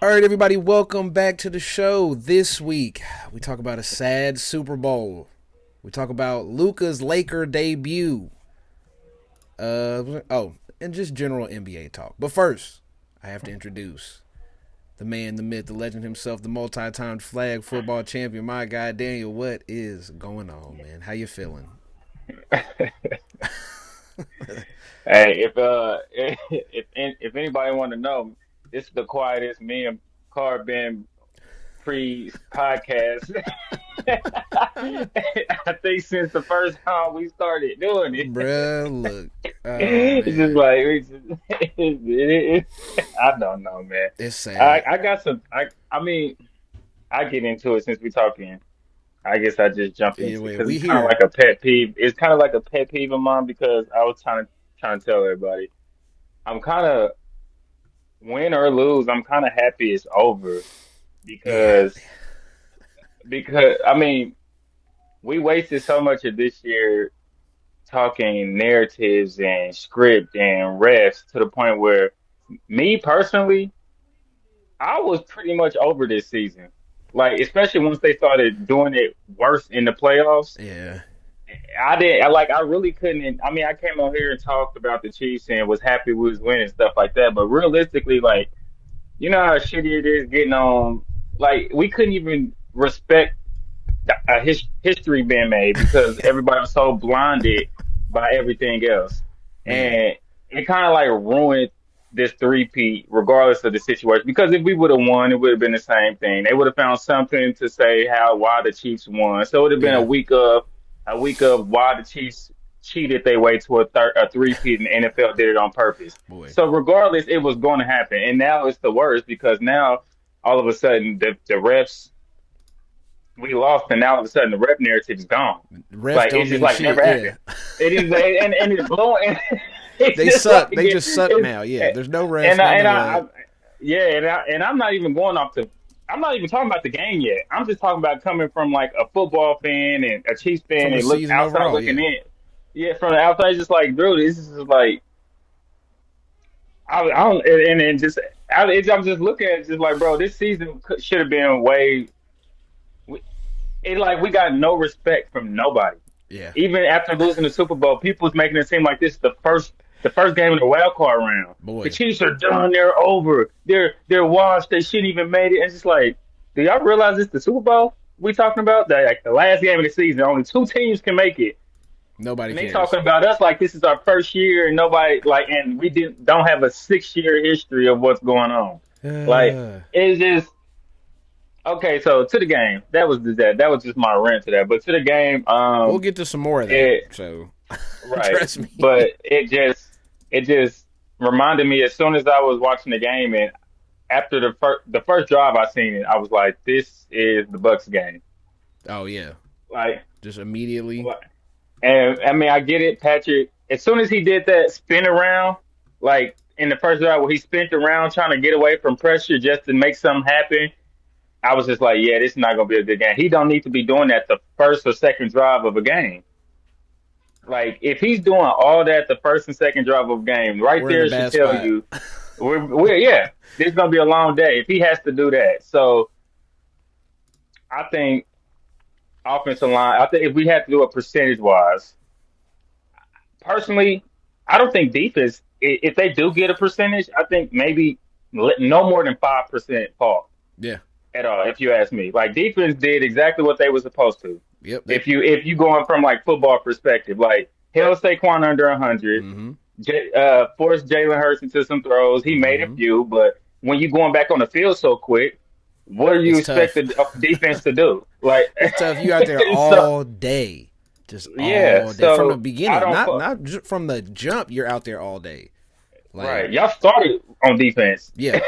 All right, everybody, welcome back to the show. This week, we talk about a sad Super Bowl. We talk about Luka's Laker debut. And just general NBA talk. But first, I have to introduce the man, the myth, the legend himself, the multi-time flag football champion, my guy, Daniel. What is going on, man? How you feeling? Hey, if anybody want to know, this is the quietest me and Car been pre-podcast. I think since the first time we started doing it, Bruh, look. Oh, it's just man. like I don't know, man. It's I sad. I got some. I mean, I get into it since we talking. I guess I just jump into it Anyway, because we it's kind of here. like a pet peeve. It's kind of like a pet peeve of mine because I was trying to tell everybody. I'm kind of win or lose. I'm kind of happy it's over Yeah. because I mean we wasted so much of this year talking narratives and script and refs to the point where me personally, I was pretty much over this season. Like especially once they started doing it worse in the playoffs. Yeah. I really couldn't. I mean, I came on here and talked about the Chiefs and was happy we was winning stuff like that. But realistically, like, you know how shitty it is getting on. Like, we couldn't even respect history being made because everybody was so blinded by everything else, Man. and it kind of like ruined this three-peat, regardless of the situation. Because if we would have won, it would have been the same thing. They would have found something to say why the Chiefs won. So it would have been Yeah. a week of why the Chiefs cheated their way to a three-peat, and the NFL did it on purpose. Boy. So regardless, it was going to happen, and now it's the worst because now all of a sudden the refs we lost, and now all of a sudden the rep narrative is gone. Refs Like don't it's just mean like shit. never Yeah. happened. It is, and it's blowing. It's They just like suck. They just suck it's now. Yeah. There's no refs, and I, none and of I, I that. yeah, and I'm not even going off the. I'm not even talking about the game yet. I'm just talking about coming from like a football fan and a Chiefs fan From the and look season outside overall, looking yeah. in. Yeah, from the outside, it's just like, dude, this is just like I don't, and just I'm just looking at it just like, bro, this season should have been way. It like we got no respect from nobody. Yeah. Even after losing the Super Bowl, people was making it seem like this is the first game of the wild card round. The Boy. Chiefs are done. They're over. They're washed. They shouldn't even made it. And it's just like, do y'all realize it's the Super Bowl we talking about? That like the last game of the season, only two teams can make it, Nobody and they cares. talking about us like this is our first year, and nobody like, and we don't have a 6 year history of what's going on. Like Uh, it's just okay. So to the game, that was just my rant to that. But to the game, we'll get to some more of that. it So, right, trust me. but it just reminded me as soon as I was watching the game and after the first drive I seen it, I was like, this is the Bucks game. Oh, yeah. Like, Just immediately. like- and I mean, I get it, Patrick. As soon as he did that spin around, like in the first drive where he spent around trying to get away from pressure just to make something happen, I was just like, yeah, this is not gonna be a good game. He don't need to be doing that the first or second drive of a game. Like if he's doing all that the first and second drive of a game, right We're in a there should bad tell spot. you we're yeah, this is gonna be a long day if he has to do that. So I think offensive line. I think if we had to do it percentage wise, personally, I don't think defense. If they do get a percentage, I think maybe no more than 5% fault Yeah. at all. If you ask me, like defense did exactly what they were supposed to. Yep. If you going from like football perspective, like held Saquon under 100, Mm-hmm. forced Jalen Hurts into some throws. He made a Mm-hmm. few, but when you going back on the field so quick, what do you It's expect tough. the defense to do? Like, It's tough. You out there so all day. Just yeah, all day. From the so I beginning. don't From the jump, you're out there all day. Like, right. Y'all started on defense, yeah.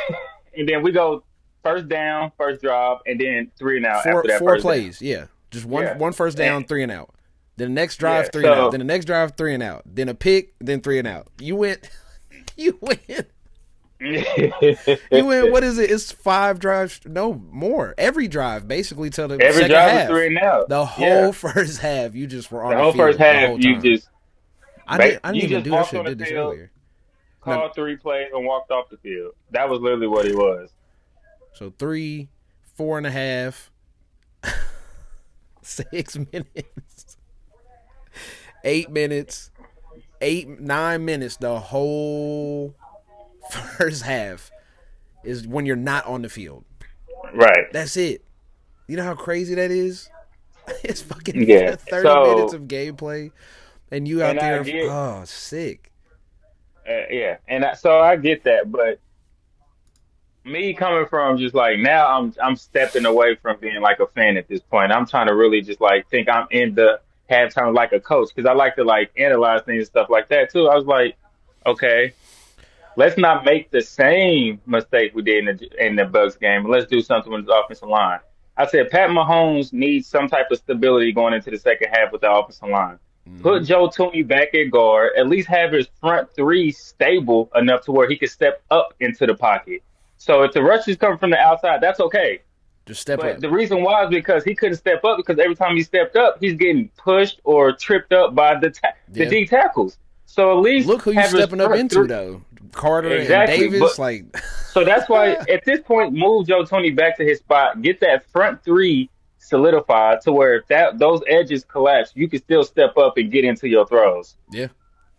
and then we go first down, first drive, and then three and out Four after that four first down. plays. Yeah. Just one Yeah, one first and down, three and out. Then the next drive, yeah. three and out. So Then the next drive, three and out. Then a pick, then three and out. You went you went you went what is it? It's five drives, no more. Every drive, basically till the every second drive was three half. and out. The Yeah, whole first half, you just were on the the whole first field the half, whole time. I didn't you even just do I walked should on have the did this field, earlier. No, called three plays, and walked off the field. That was literally what it was. So 3, 4.5, 6 minutes, 8 minutes, 9 minutes. The whole first half is when you're not on the field. Right. That's it. You know how crazy that is? It's fucking Yeah. 30 minutes So, of gameplay, and you out and I there, get, oh, sick. yeah, so I get that, but me coming from just like now, I'm stepping away from being like a fan at this point. I'm trying to really just like think I'm in the halftime like a coach because I like to like analyze things and stuff like that too. I was like, okay, let's not make the same mistake we did in the Bucks game. Let's do something with the offensive line. I said Pat Mahomes needs some type of stability going into the second half with the offensive line. Put Mm-hmm. Joe Tooney back at guard. At least have his front three stable enough to where he can step up into the pocket. So if the rushes come from the outside, that's okay. Just step But up. the reason why is because he couldn't step up because every time he stepped up, he's getting pushed or tripped up by the Yeah. D tackles. So at least Look who you have his stepping up front into three. though. Carter and Exactly. But Davis, like, so that's why at this point, move Joe Tony back to his spot, get that front three solidified to where if those edges collapse, you can still step up and get into your throws. yeah.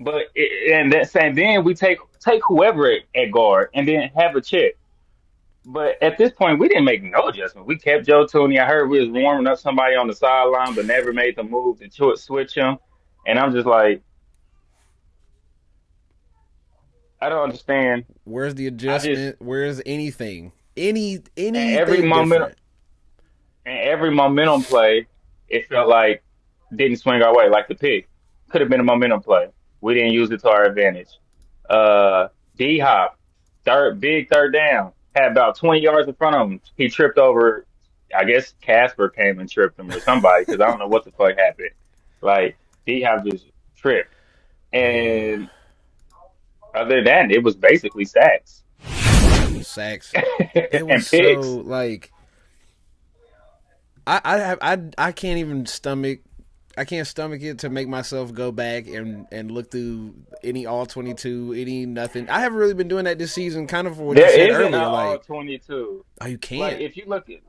But and that same then we take whoever at guard and then have a check. But at this point, we didn't make no adjustment. We kept Joe Tooney. I heard we was warming up somebody on the sideline, but never made the move to switch him. And I'm just like, I don't understand. Where's the I just adjustment? Where's anything? and every Anything momentum different? and every momentum play, it felt like didn't swing our way. Like the pick could have been a momentum play. We didn't use it to our advantage. D Hop, big third down, had about 20 yards in front of him. He tripped over. I guess Casper came and tripped him or somebody because I don't know what the fuck happened. Like D Hop just tripped, and other than that, it was basically sacks Sacks. It was and so picks. like I can't even stomach. I can't stomach it to make myself go back and look through any all 22, any nothing. I haven't really been doing that this season. Kind of for what you There said isn't an earlier. all Like, 22. oh, you Like can't. if you look at,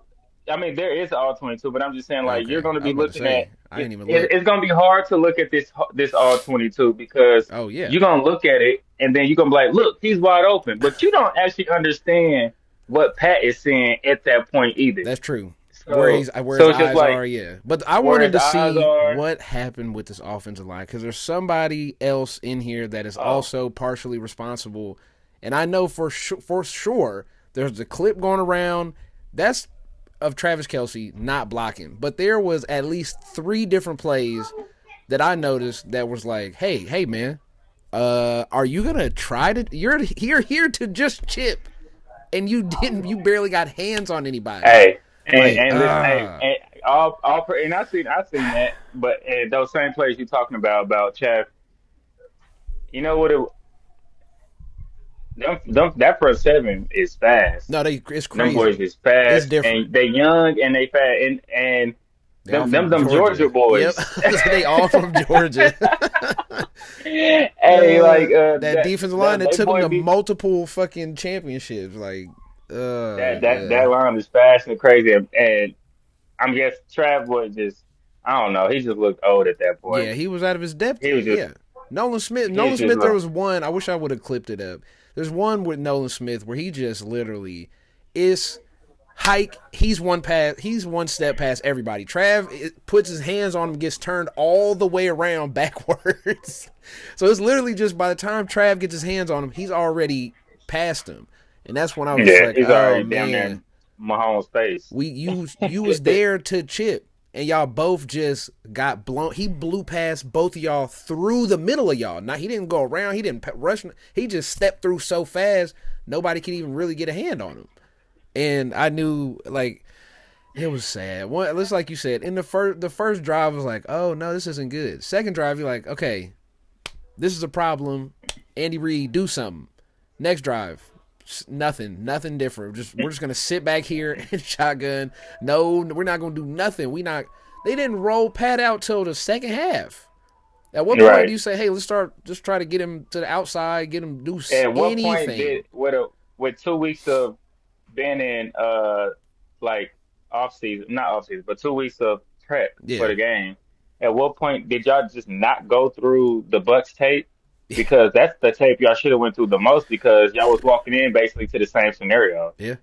I mean, there is all 22, but I'm just saying like you're Okay, going to I was be about to looking at say I ain't even look. it's going to be hard to look at this all 22 because Oh yeah, you're going to look at it and then you're going to be like, look, he's wide open, but you don't actually understand what Pat is saying at that point either. that's true. So Where his so it's just eyes like are, yeah. But I where wanted his to eyes see are. what happened with this offensive line because there's somebody else in here that is Oh, also partially responsible, and I know for sure there's a clip going around that's of Travis Kelsey not blocking, but there was at least 3 different plays that I noticed that was like, hey man, are you gonna try to? You're here to just chip, and you barely got hands on anybody. hey, Like, and listen, hey, and and I seen that, but those same plays you're talking about Chav, you know what? That front seven is fast. no, it's Them boys crazy. is It's fast, different. and they young and they fast, and They all them from them Georgia Georgia. Yep, boys. they all from Georgia. Hey, like That defensive line that they took them boy to be multiple fucking championships. Like, yeah, that line is fast and crazy, and I'm guess Trav was just I don't know, he just looked old at that point. yeah. He was out of his depth. He was just Yeah, Nolan Smith. he was Nolan just Smith. There like was one. I wish I would have clipped it up. There's one with Nolan Smith where he just literally is hike. He's one pass. He's one step past everybody. Trav puts his hands on him, gets turned all the way around backwards. So it's literally just by the time Trav gets his hands on him, he's already past him. And that's when I was just yeah, like, he's oh already damn near man, in Mahomes' face. you was there to chip. And y'all both just got blown. He blew past both of y'all through the middle of y'all. Now he didn't go around. He didn't rush. He just stepped through so fast nobody could even really get a hand on him. And I knew like it was sad. It's like you said in the first drive was like, oh no, this isn't good. Second drive, you're like, okay, this is a problem. Andy Reid, do something. Next drive, nothing different. We're just gonna sit back here and shotgun. No, we're not gonna do nothing. We not. They didn't roll Pat out till the second half. At what point do Right. you say, hey, let's start? Just try to get him to the outside, get him to do At what point anything. did with 2 weeks of been in like off season, not off season, but 2 weeks of prep for Yeah. the game. At what point did y'all just not go through the Bucks tape? Because that's the tape y'all should have went through the most because y'all was walking in basically to the same scenario. Yeah.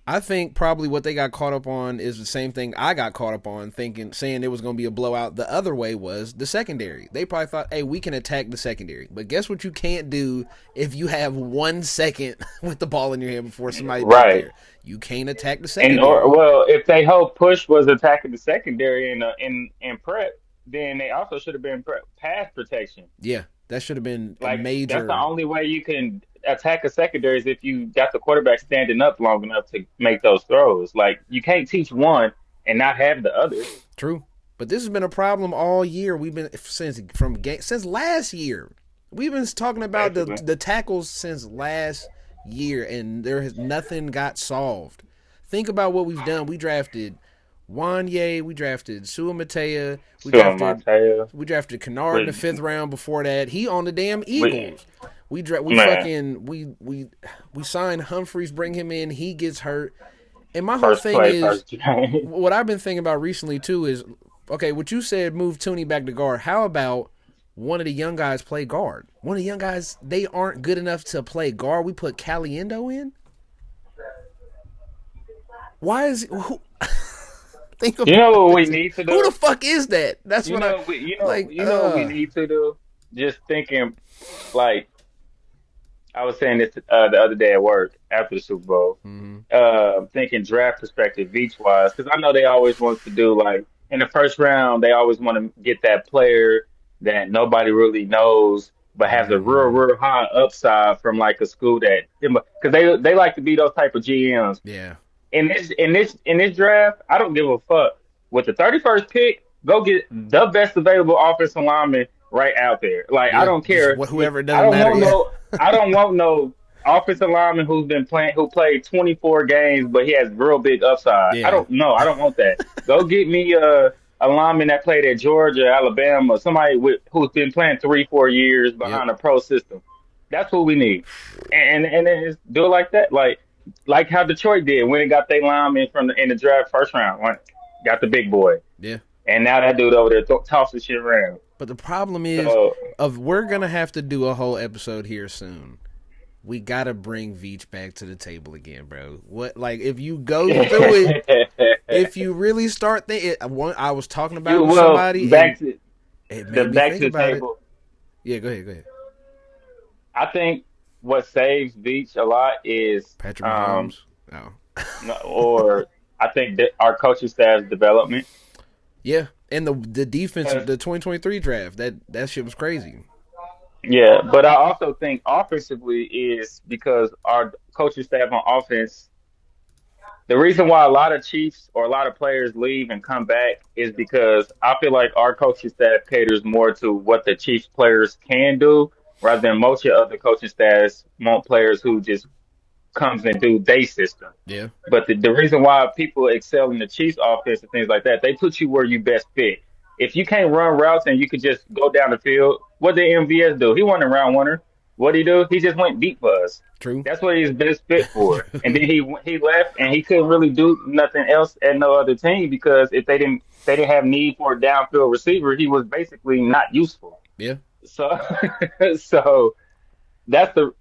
I think probably what they got caught up on is the same thing I got caught up on, thinking, saying it was going to be a blowout. The other way was the secondary. They probably thought, hey, we can attack the secondary. But guess what you can't do if you have 1 second with the ball in your hand before somebody back Right. there? You can't attack the And or secondary. well, if they whole push was attacking the secondary in prep, then they also should have been pass protection. Yeah, that should have been a Like that's the major. only way you can attack a secondary is if you got the quarterback standing up long enough to make those throws. Like you can't teach one and not have the other. True. But this has been a problem all year. We've been since last year. We've been talking about the Basically, the tackles since last year, and there has nothing got solved. Think about what we've done. We drafted Wanye, we drafted Sua Matea, we Sure, drafted Mateo. we drafted Kennard in the With, fifth round. Before that, he on the damn with Eagles. We man, fucking we signed Humphreys, bring him in. He gets hurt, and my whole first thing play, is first game. what I've been thinking about recently too is okay, what you said, move Tooney back to guard. How about one of the young guys play guard? One of the young guys, they aren't good enough to play guard. We put Caliendo in. Why is who? Think You know about what we this. need to Who the do? fuck is that? That's You what I know, like. you know what we need to do? Just thinking, like I was saying this the other day at work after the Super Bowl. Mhm. Thinking draft perspective, beach wise, because I know they always want to do like in the first round, they always want to get that player that nobody really knows, but has a Mhm. real high upside from like a school that because they like to be those type of GMs Yeah. in this draft, I don't give a fuck. With the 31st pick, go get the best available offensive lineman right out there. Like I Yeah. don't Just care. whoever, it I doesn't don't matter. want Yeah. no. I don't want no offensive lineman who played 24 games, but he has real big upside. I Yeah. don't know. I don't want that. Go get me a lineman that played at Georgia, Alabama, somebody who's been playing 3, 4 years Yep. behind a pro system. That's what we need, and then just do it like that. Like how Detroit did when it got their lineman in the draft first round, got the big boy, Yeah. and now that dude over there tossing shit around. But the problem is, So of we're gonna have to do a whole episode here soon. We gotta bring Veach back to the table again, bro. What, like, if you go through it, if you really start thinking, I was talking about it you with well somebody, and it made me back think to the about it. table. Yeah, go ahead, go ahead. I think what saves Beach a lot is Patrick Mahomes. Oh, or I think that our coaching staff's development. yeah, and the defense, 'Cause the 2023 draft, that shit was crazy. yeah, but I also think offensively is because our coaching staff on offense. The reason why a lot of Chiefs or a lot of players leave and come back is because I feel like our coaching staff caters more to what the Chiefs players can do rather than most of the other coaching staffs want players who just comes and do their system. Yeah, But the reason why people excel in the Chiefs offense and things like that, they put you where you best fit. If you can't run routes and you could just go down the field, what did MVS do? He wasn't a round runner. What did he do? He just went deep for us. true. That's what he's best fit for. And then True. he left and he couldn't really do nothing else at no other team because if they didn't have need for a downfield receiver, he was basically not useful. Yeah, So so that's the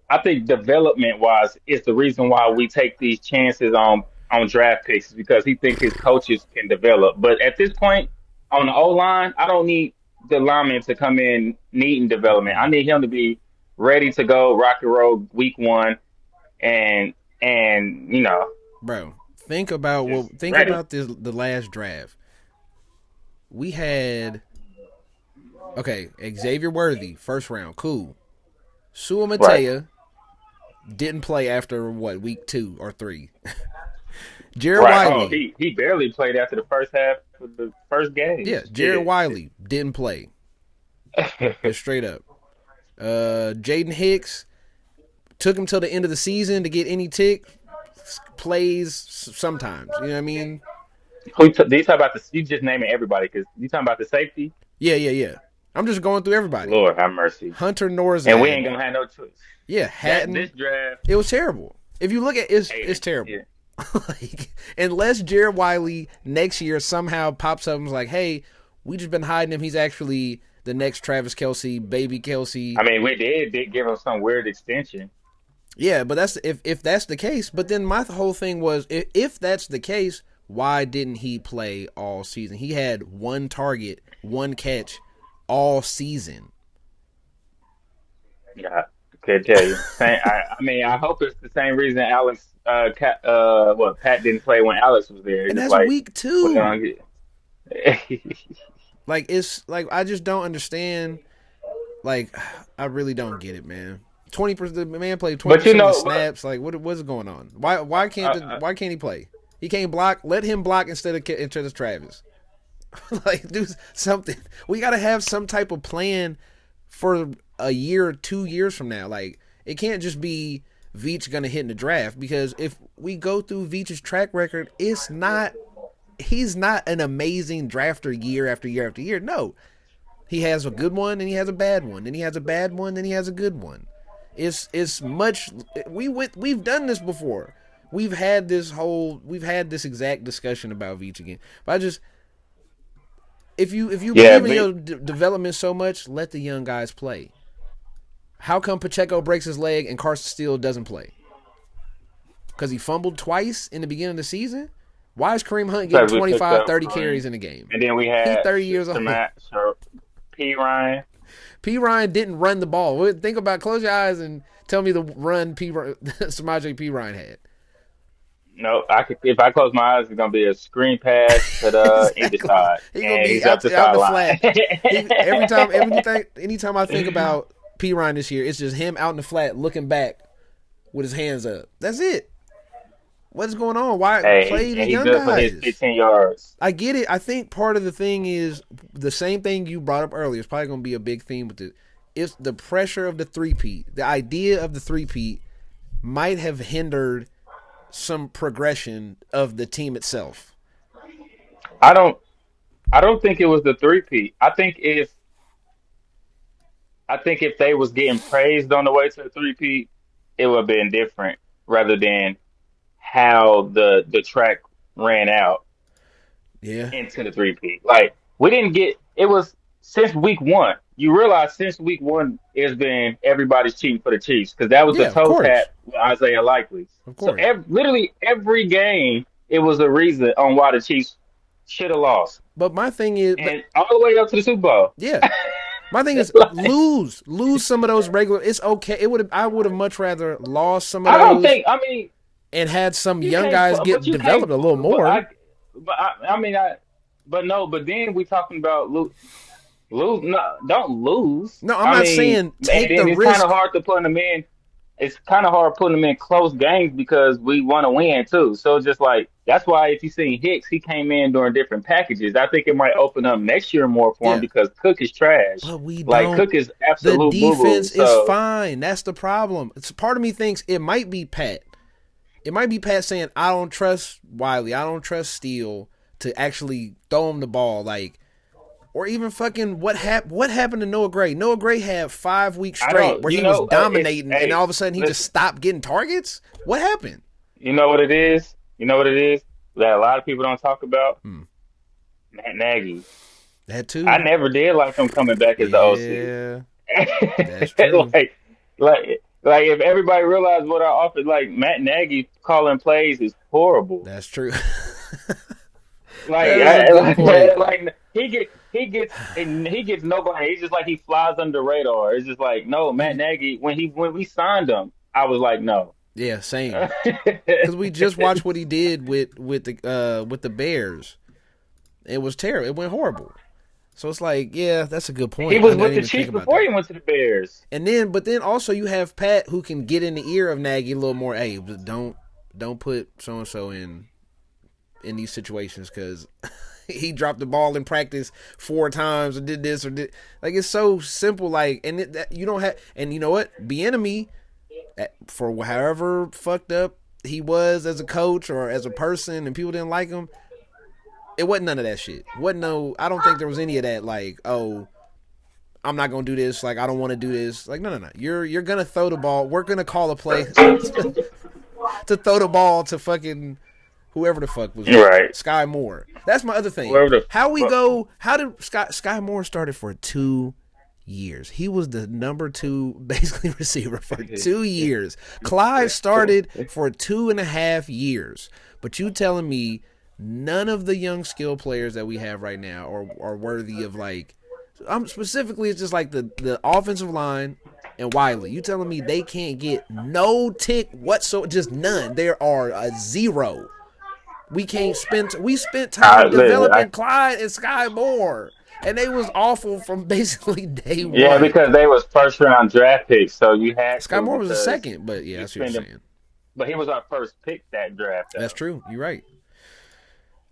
I think development wise is the reason why we take these chances on draft picks is because he think his coaches can develop. But at this point on the O line, I don't need the lineman to come in needing development. I need him to be ready to go rock and roll week one and bro. Think about just think ready. about this. The last draft we had. Okay, Xavier Worthy, first round, cool. Sua Right. Matea didn't play after what, week 2 or 3. Jared Right. Oh, Wiley, he barely played after the first half of the first game. yeah, Jared Shit. Wiley didn't play. Just straight up. Jaden Hicks took him till the end of the season to get any tick. Plays sometimes. You know what I mean? You talk about the you just naming everybody because you talking about the safety. Yeah, yeah, yeah. I'm just going through everybody. Lord have mercy. Hunter And we Norzad. ain't gonna have no choice. Yeah, That Hatton. this draft, It was terrible. If you look at it's terrible. Yeah. Like, unless Jared Wiley next year somehow pops up and is like, hey, we just been hiding him. He's actually the next Travis Kelsey, baby Kelsey. I mean, we did give him some weird extension. Yeah, but that's if that's the case. But then my whole thing was, if that's the case, why didn't he play all season? He had one target, one catch all season. Yeah, I can't tell you. I mean, I hope it's the same reason Pat didn't play when Alex was there. And It's just that's like, week we two. don't get. Like, it's like I just don't understand. Like, I really don't get it, man. 20%. The man played But 20% of the snaps. Like, what's going on? uh, Why can't he play? He can't block. Let him block instead of Travis. Like, do something. We got to have some type of plan for a year, 2 years from now. Like, it can't just be Veach gonna hit in the draft, because if we go through Veach's track record, it's not. He's not an amazing drafter year after year after year. No, he has a good one and he has a bad one, and he has a bad one and he has a good one. It's much. We've done this before. We've had this exact discussion about Veach again. But I just, if you yeah, believe in but your development so much, let the young guys play. How come Pacheco breaks his leg and Carson Steele doesn't play? Because he fumbled twice in the beginning of the season? Why is Kareem Hunt getting because we picked 25, up 30 Kareem, carries in a game? and then we He's had 30 years old. P Ryan. P. Ryan didn't run the ball. Think about, close your eyes and tell me the run Samaje P. Ryan had. No, I could if I close my eyes, it's gonna be a screen pass to the either Exactly. side, He's gonna and be he's up the out in the sideline. flat. Anytime I think about P. Ryan this year, it's just him out in the flat looking back with his hands up. That's it. What's going on? Why Hey, play the and he's young good for his guys? 15 yards. I get it. I think part of the thing is the same thing you brought up earlier. It's probably going to be a big theme with it. It's the pressure of the three-peat. The idea of the three-peat might have hindered some progression of the team itself. I don't. I don't think it was the three-peat. I think if they was getting praised on the way to the three-peat, it would have been different rather than how the track ran out Yeah. into the three-peat. Like we didn't get it was since week one. You realize since week one it's been everybody's cheating for the Chiefs because that was the Yeah, of toe course. tap with Isaiah Likely. Of So course. literally every game it was a reason on why the Chiefs should have lost, But my thing is, and all the way up to the Super Bowl. yeah. My thing is Like, lose some of those regular. It's okay. I would have much rather lost some of I don't those think. I mean, and had some you young can't, guys but get you can't. developed a little But more. I mean, but no. But then we talking about lose. No, don't lose. No, I'm I not mean, saying and take the then it's kind risk. of hard to put them in. It's kind of hard putting them in close games because we want to win too. So it's just like that's why if you see Hicks, he came in during different packages. I think it might open up next year more for him Yeah, because Cook is trash. but we Like don't. Cook is The absolute boo boo. defense is So fine. That's the problem. It's part of me thinks it might be Pat. It might be Pat saying, I don't trust Wiley. I don't trust Steele to actually throw him the ball. Like, or even fucking what happened to Noah Gray? Noah Gray had 5 weeks I straight don't. where You he was know, dominating, and hey, all of a sudden he just listen. stopped getting targets. What happened? You know what it is? You know what it is that a lot of people don't talk about? Hmm. Matt Nagy. That I too. never did like him coming back as the OC. Yeah, that's true. like if everybody realized what our offense like Matt Nagy calling plays is horrible. That's true. Like That is a good point. like he gets nobody. He's just like he flies under the radar. It's just like no Matt You, Nagy when we signed him, I was like no. yeah, same. Because we just watched what he did with the Bears. It was terrible. It went horrible. So it's like, yeah, that's a good He point. I was didn't with the even think Chiefs about before that. he went to the Bears. But then also you have Pat who can get in the ear of Nagy a little more. Hey, but don't put so and so in these situations because he dropped the ball in practice 4 times or did this or did like it's so simple. Like you don't have, and you know what? Bieniemy, for however fucked up he was as a coach or as a person, and people didn't like him. It wasn't none of that shit. Wasn't no. I don't think there was any of that. Like, oh, I'm not gonna do this. Like, I don't want to do this. Like, no. You're gonna throw the ball. We're gonna call a play. to throw the ball to fucking whoever the fuck was Right. Sky Moore. That's my other thing. Whoever the How we fuck. go? How did Sky Moore started for 2 years? He was the number two basically receiver for 2 years. Clyde started for 2.5 years. But you telling me none of the young skill players that we have right now are worthy of like. I'm specifically it's just like the offensive line and Wiley. You telling me they can't get no tick whatsoever? Just none. There are a zero. We can't spend. We spent time Listen, developing Clyde and Sky Moore, and they was awful from basically day yeah, one. because they was first round draft picks, so you had Sky to Moore was a because second, but yeah, you that's what you're spend them. saying. But he was our first pick that draft That's though. true. You're right.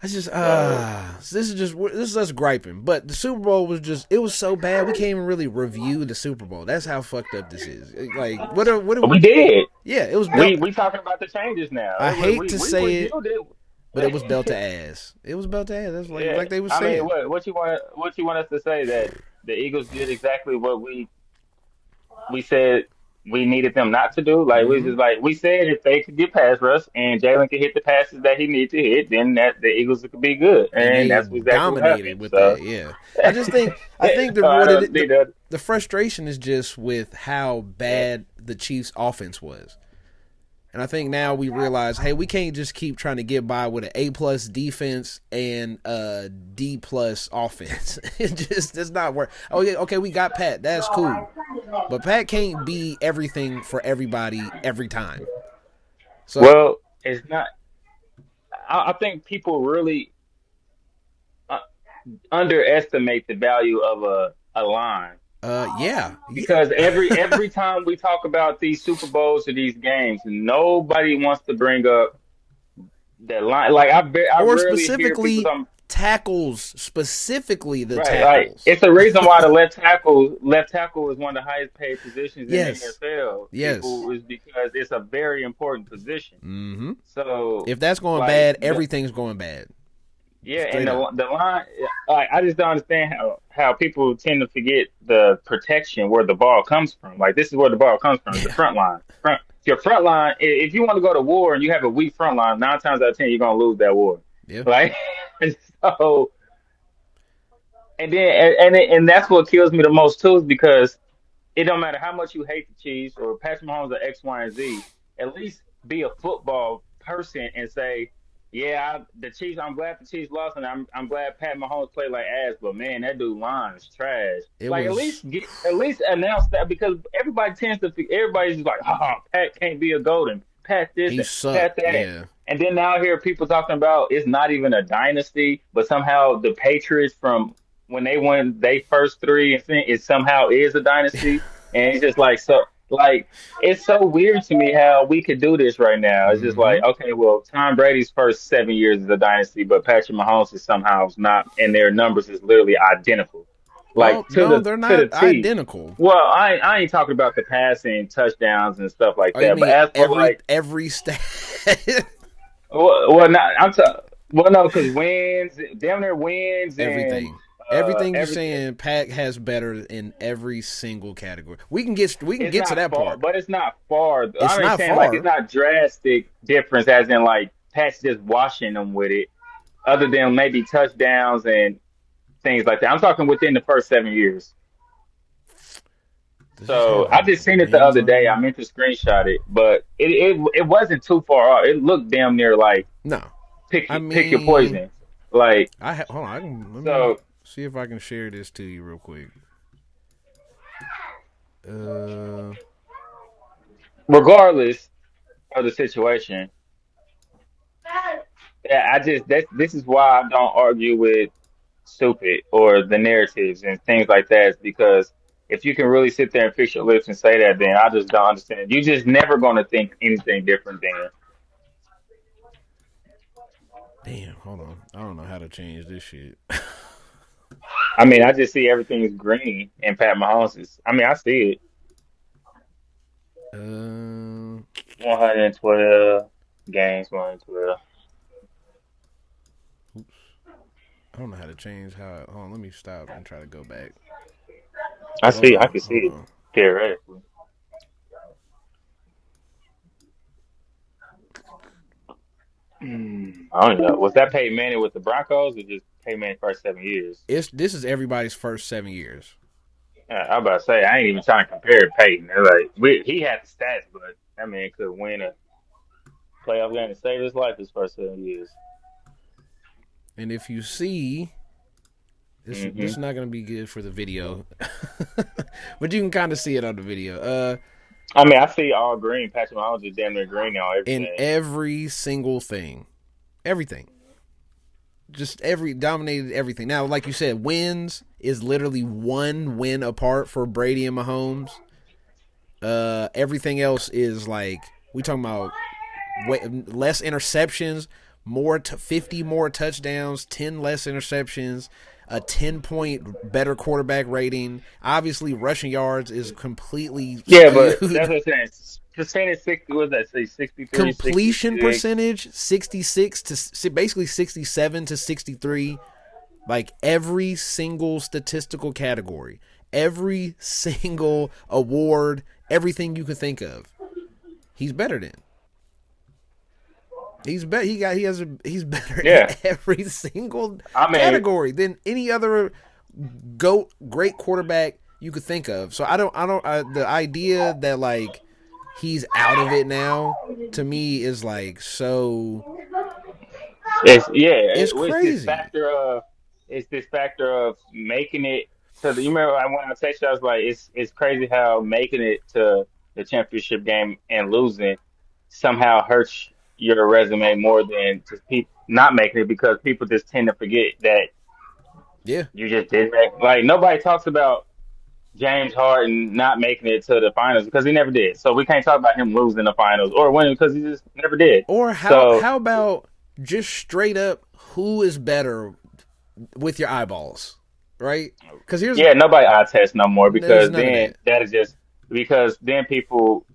I just So this is us griping. But the Super Bowl was just it was so bad we can't even really review the Super Bowl. That's how fucked up this is. Like what but we are did. yeah, it was belt. We talking about the changes now. I hate to We say it, reviewed but it was belt to it. ass. It was belt to ass. That's Yeah, like they were I mean, saying. what you want us to say that the Eagles did exactly what we said we needed them not to do? Like we Mm-hmm. just like we said if they could get past rush and Jalen could hit the passes that he needed to hit, then that the Eagles could be good, And and they that's exactly what dominated happened. with So that. Yeah, I think so I don't need that. the frustration is just with how Yeah. bad the Chiefs' offense was. And I think now we realize, hey, we can't just keep trying to get by with an A+ defense and a D+ offense. It's not work. Oh yeah, okay, we got Pat. That's cool, but Pat can't be everything for everybody every time. So, Well, it's not. I think people really uh, underestimate the value of a line. yeah, Because every time we talk about these Super Bowls or these games, nobody wants to bring up that line. Like I or rarely hear people specifically talking. tackles, specifically the Right, like tackles. it's the reason why the left tackle is one of the highest paid positions in the Yes, NFL. yes. People is because it's a very important position. Mm-hmm. So If that's going like bad, everything's going bad. yeah, and Straight up. the line, like I just don't understand how people tend to forget the protection where the ball comes from. Like this is where the ball comes from, the Yeah. front line. Your front line. If you want to go to war and you have a weak front line, 9 times out of 10 you're gonna lose that war. Yeah. Like so, and then and that's what kills me the most too, is because it don't matter how much you hate the Chiefs or Patrick Mahomes or X, Y, and Z. At least be a football person and say, "Yeah, the Chiefs. I'm glad the Chiefs lost, and I'm glad Pat Mahomes played like ass. But man, that dude line is trash. It Like was. at least announce that because everybody tends to everybody's just like, Pat can't be a golden. Pat this He and Pat sucked. that." Yeah. And then now I hear people talking about it's not even a dynasty, but somehow the Patriots from when they won they first three and it somehow is a dynasty. And it's just like so like it's so weird to me how we could do this right now. It's just Mm-hmm. like, okay, well, Tom Brady's first 7 years is a dynasty, but Patrick Mahomes is somehow not, and their numbers is literally identical, Well, like no, they're to the not T. identical. Well, I ain't talking about the passing touchdowns and stuff like Oh, you that, but mean as for like, every stat? well, not I'm well, no, because wins, damn near wins, and Everything. Everything you're everything. saying, Pat has better in every single category. We can It's get to not that far, part. but it's not far. It's I ain't not saying like it's far. not drastic difference, as in like Pat's just washing them with it, other than maybe touchdowns and things like that. I'm talking within the first 7 years. Does this So have I just seen it the wins other on day. I here? meant to screenshot it, but it wasn't too far off. It looked damn near like No. I pick your mean, poison. Like hold on. Let me so, see if I can share this to you real quick. Uh, regardless of the situation, yeah, this is why I don't argue with stupid or the narratives and things like that is because if you can really sit there and fix your lips and say that, then I just don't understand. You just never going to think anything different than. damn. Hold on. I don't know how to change this shit. I mean, I just see everything is green and Pat Mahomes is. I mean, I see it. uh, 112 games, 112. I don't know how to change how. Hold on. Let me stop and try to go back. I Hold see. I on. can see Hold it on. theoretically. I don't know. Was that Peyton Manning with the Broncos or just Peyton Manning first 7 years? This is everybody's first 7 years. I was about to say I ain't even trying to compare Peyton. They're like he had the stats, but that man could win a playoff game and save his life his first 7 years. And if you see, this is Hmm not going to be good for the video, but you can kind of see it on the video. I mean, I see all green. Patrick Mahomes is damn near green on In everything. every single thing, everything, just every dominated everything. Now, like you said, wins is literally one win apart for Brady and Mahomes. Everything else is like we talking about less interceptions, 50 more touchdowns, 10 less interceptions, a 10-point better quarterback rating. Obviously, rushing yards is completely Yeah, but that's skewed. what I'm saying. Percentage 60, what was that? Say 63, Completion 66. percentage 66 to basically 67 to 63. Like every single statistical category, every single award, everything you could think of, he's better than. He's better in Yeah. every single I mean, category than any other great quarterback you could think of. So the idea that like he's out of it now to me is like so it's it's this crazy. factor of making it to the. You remember when I texted you, I was like, it's crazy how making it to the championship game and losing somehow hurts your resume more than just not making it because people just tend to forget that Yeah. you just did make. Like nobody talks about James Harden not making it to the finals because he never did. So we can't talk about him losing the finals or winning because he just never did. Or So how about just straight up who is better with your eyeballs, right? Because yeah, nobody eye test no more there's because none of then that. that is just because then people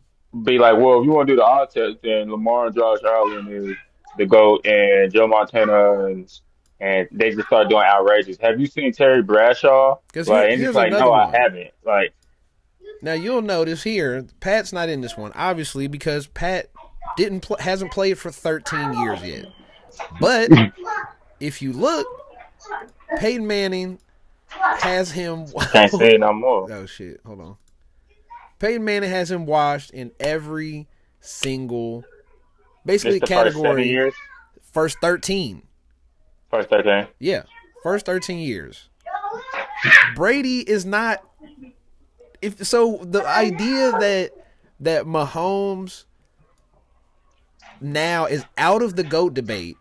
be like, well, if you want to do the eye test, then Lamar and Josh Allen is the GOAT and Joe Montana and they just start doing outrageous. Have you seen Terry Bradshaw? Because Like, and it's here's like, another no, I one. haven't. Like, Now you'll notice here, Pat's not in this one, obviously, because Pat hasn't played for 13 years yet. But if you look, Peyton Manning has him. can't say Oh it no more. shit! Hold on. Peyton Manning has him washed in every single, It's basically the first seven category. years, First 13, first 13. yeah, first 13 years. Brady is not. If so, the idea that Mahomes now is out of the GOAT debate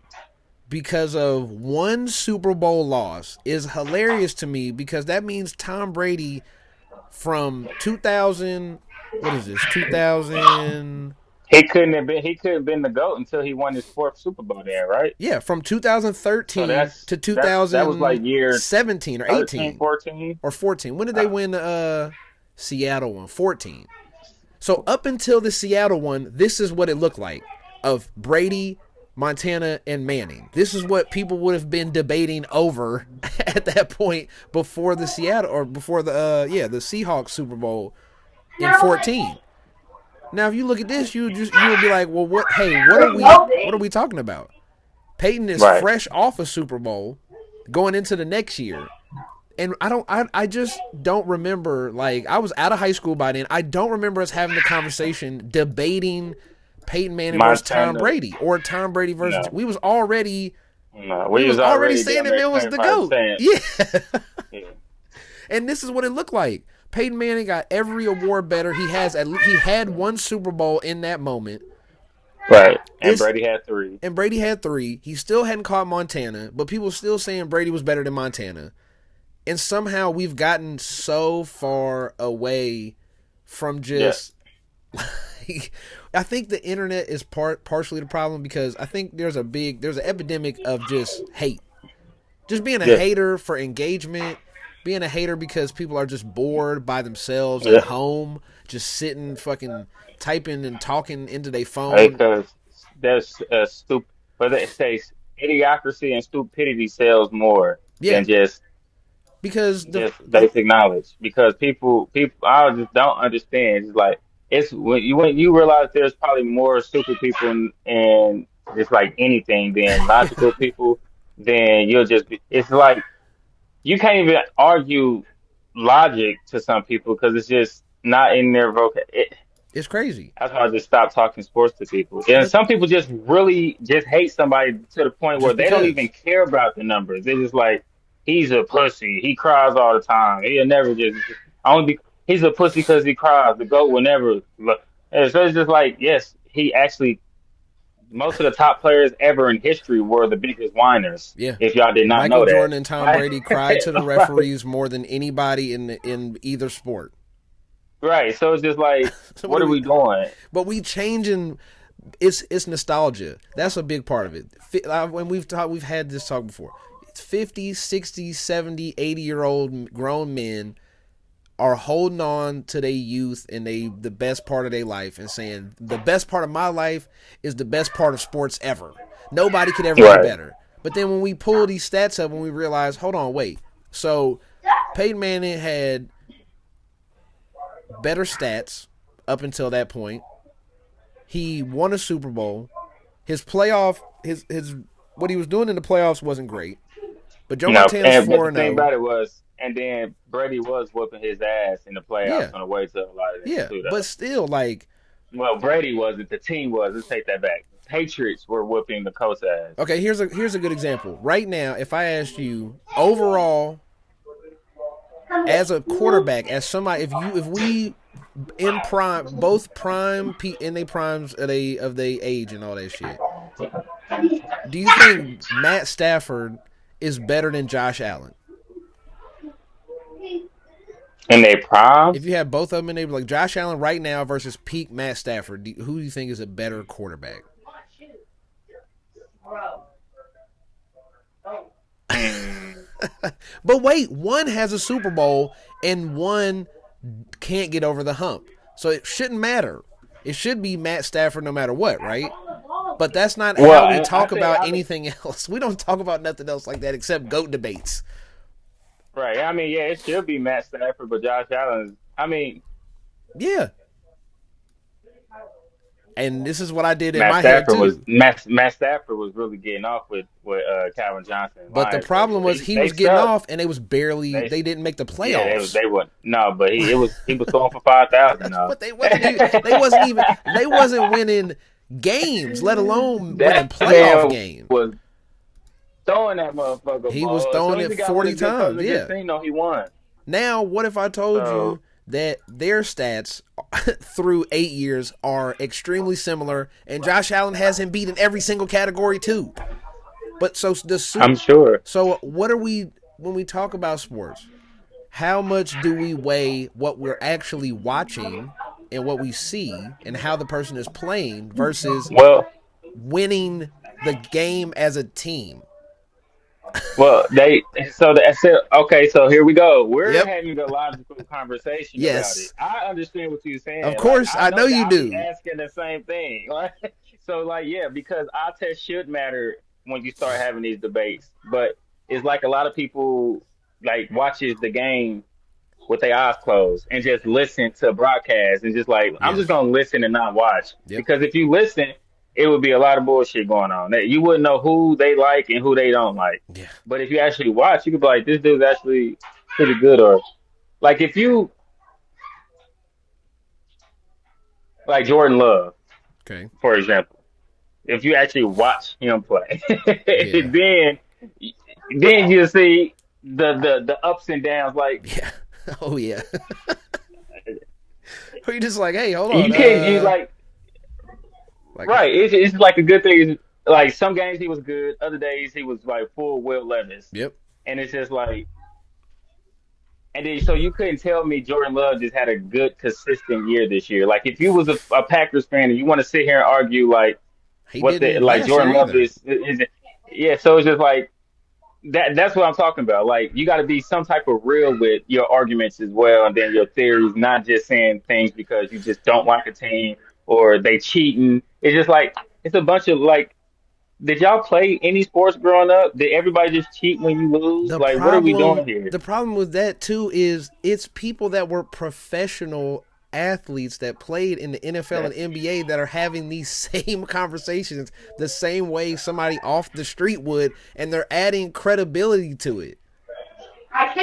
because of one Super Bowl loss is hilarious to me because that means Tom Brady from 2000, what is this, 2000, He couldn't have been the GOAT until he won his fourth Super Bowl there, right? yeah, from So 2013 to that was like year 2017 or 13, 18 14. or 14. When did they Uh, win Seattle one? 14. So up until the Seattle one, this is what it looked like of Brady, Montana, and Manning. This is what people would have been debating over at that point before the Seattle or before the Seahawks Super Bowl in 14. Now, if you look at this, you would be like, well, what? Hey, what are we talking about? Peyton is right. fresh off a Super Bowl, going into the next year, and I just don't remember. Like I was out of high school by then. I don't remember us having the conversation debating Peyton Manning versus Tom Montana, Brady or Tom Brady versus. no, We was already no. we We was was already already saying damn that near man was claiming the probably GOAT. saying, Yeah. yeah, And this is what it looked like. Peyton Manning got every award better. He had one Super Bowl in that moment. right. And It's Brady had three. and Brady had three. He still hadn't caught Montana, but people still saying Brady was better than Montana. And somehow we've gotten so far away from Yeah, just like, I think the internet is partially the problem because I think there's an epidemic of just hate. Just being a yeah, hater for engagement, being a hater because people are just bored by themselves at yeah. home, just sitting fucking typing and talking into their phone. Because there's a stupid, but it says idiocracy and stupidity sells more Yeah, than just because basic knowledge because people I just don't understand. It's like it's when you realize there's probably more stupid people in just like anything than logical people, then you'll just be. It's like you can't even argue logic to some people because it's just not in their It's crazy. That's why I just stopped talking sports to people. And But some people just really just hate somebody to the point where just they don't even because. care about the numbers. They're just like, he's a pussy. He cries all the time. He'll never just only be. He's a pussy because he cries. The goat will never. Look. And so it's just like, yes, he actually. Most of the top players ever in history were the biggest whiners. Yeah. If y'all did not Michael know that, Jordan and Tom right? Brady cried to the Right. referees more than anybody in either sport. Right. So it's just like, So what what are are we? we doing? But we changing. It's nostalgia. That's a big part of it. When we've had this talk before. It's 50, 60, 70, 80-year old grown men are holding on to their youth and the best part of their life and saying the best part of my life is the best part of sports ever. Nobody could ever be Right. better. But then when we pull these stats up, when we realize, hold on, wait. So Peyton Manning had better stats up until that point. He won a Super Bowl. His playoff, his what he was doing in the playoffs wasn't great. But Joe No, Montana's and but four the and thing zero. about it was, and then Brady was whooping his ass in the playoffs Yeah, on the way to a lot of them yeah. too, But though. still, like, Well, Brady wasn't. The team was. Let's take that back. Patriots were whooping the Colts ass. okay, here's a good example. Right now, if I asked you overall as a quarterback, as somebody, if we in prime, both prime in their primes of their age and all that shit, do you think Matt Stafford is better than Josh Allen? In their If primes, you have both of them in there, like Josh Allen right now versus peak Matt Stafford, who do you think is a better quarterback? hmm. But wait, one has a Super Bowl and one can't get over the hump. So it shouldn't matter. It should be Matt Stafford no matter what, right? But that's not Well, how we I talk think about I mean, anything else. We don't talk about nothing else like that except GOAT debates. right. I mean, yeah, it should be Matt Stafford, but Josh Allen. I mean, Yeah. And this is what I did in my head too. Matt Stafford was really getting off with Calvin Johnson and But the Lions though, problem because was he they was getting suck. off and They they didn't make the Yeah, playoffs. they wouldn't. No, but he was throwing for 5,000 though. But they wasn't winning games, let alone winning That playoff man games. was throwing that motherfucker He was ball. As throwing soon as it he got with 40 times. a good Yeah. team, no, he won. Now, what if I told you So that their stats through 8 years are extremely similar, and Josh Allen has him beat in every single category too? But I'm sure. so what are we when we talk about sports? How much do we weigh what we're actually watching and what we see and how the person is playing versus Well, winning the game as a team? they so I said okay. So here we go. We're Yep. having a logical conversation about it. Yes. I understand what you're Of saying. Like course, I I know know that you I'll be do. asking the same thing. Like so, like yeah, because eye test should matter when you start having these debates. But it's like a lot of people like watches the game with their eyes closed and just listen to broadcasts and just like I'm Yeah. just gonna listen and not watch Yep. because if you listen, it would be a lot of bullshit going on. That you wouldn't know who they like and who they don't like. Yeah. But if you actually watch, you could be like, this dude's actually pretty good. Or like if you like Jordan Love, Okay. for example, if you actually watch him play, Yeah. then then you see the ups and downs. Like Yeah. Oh yeah. Or you just like, hey, hold on. you can't you like Like, right. It's like a good thing. Like some games he was good, other days he was like full Will Levis, yep. and it's just like, and then so you couldn't tell me Jordan Love just had a good consistent year this year. Like if you was a Packers fan and you want to sit here and argue like He what the didn't like last year Jordan Love either. is yeah. So it's just like that's what I'm talking about. Like you got to be some type of real with your arguments as well, and then your theories, not just saying things because you just don't like a team or they cheating. It's just like it's a bunch of like. Did y'all play any sports growing up? Did everybody just cheat when you lose? Like, what are we doing here? The problem with that too is it's people that were professional athletes that played in the NFL and NBA that are having these same conversations the same way somebody off the street would, and they're adding credibility to it.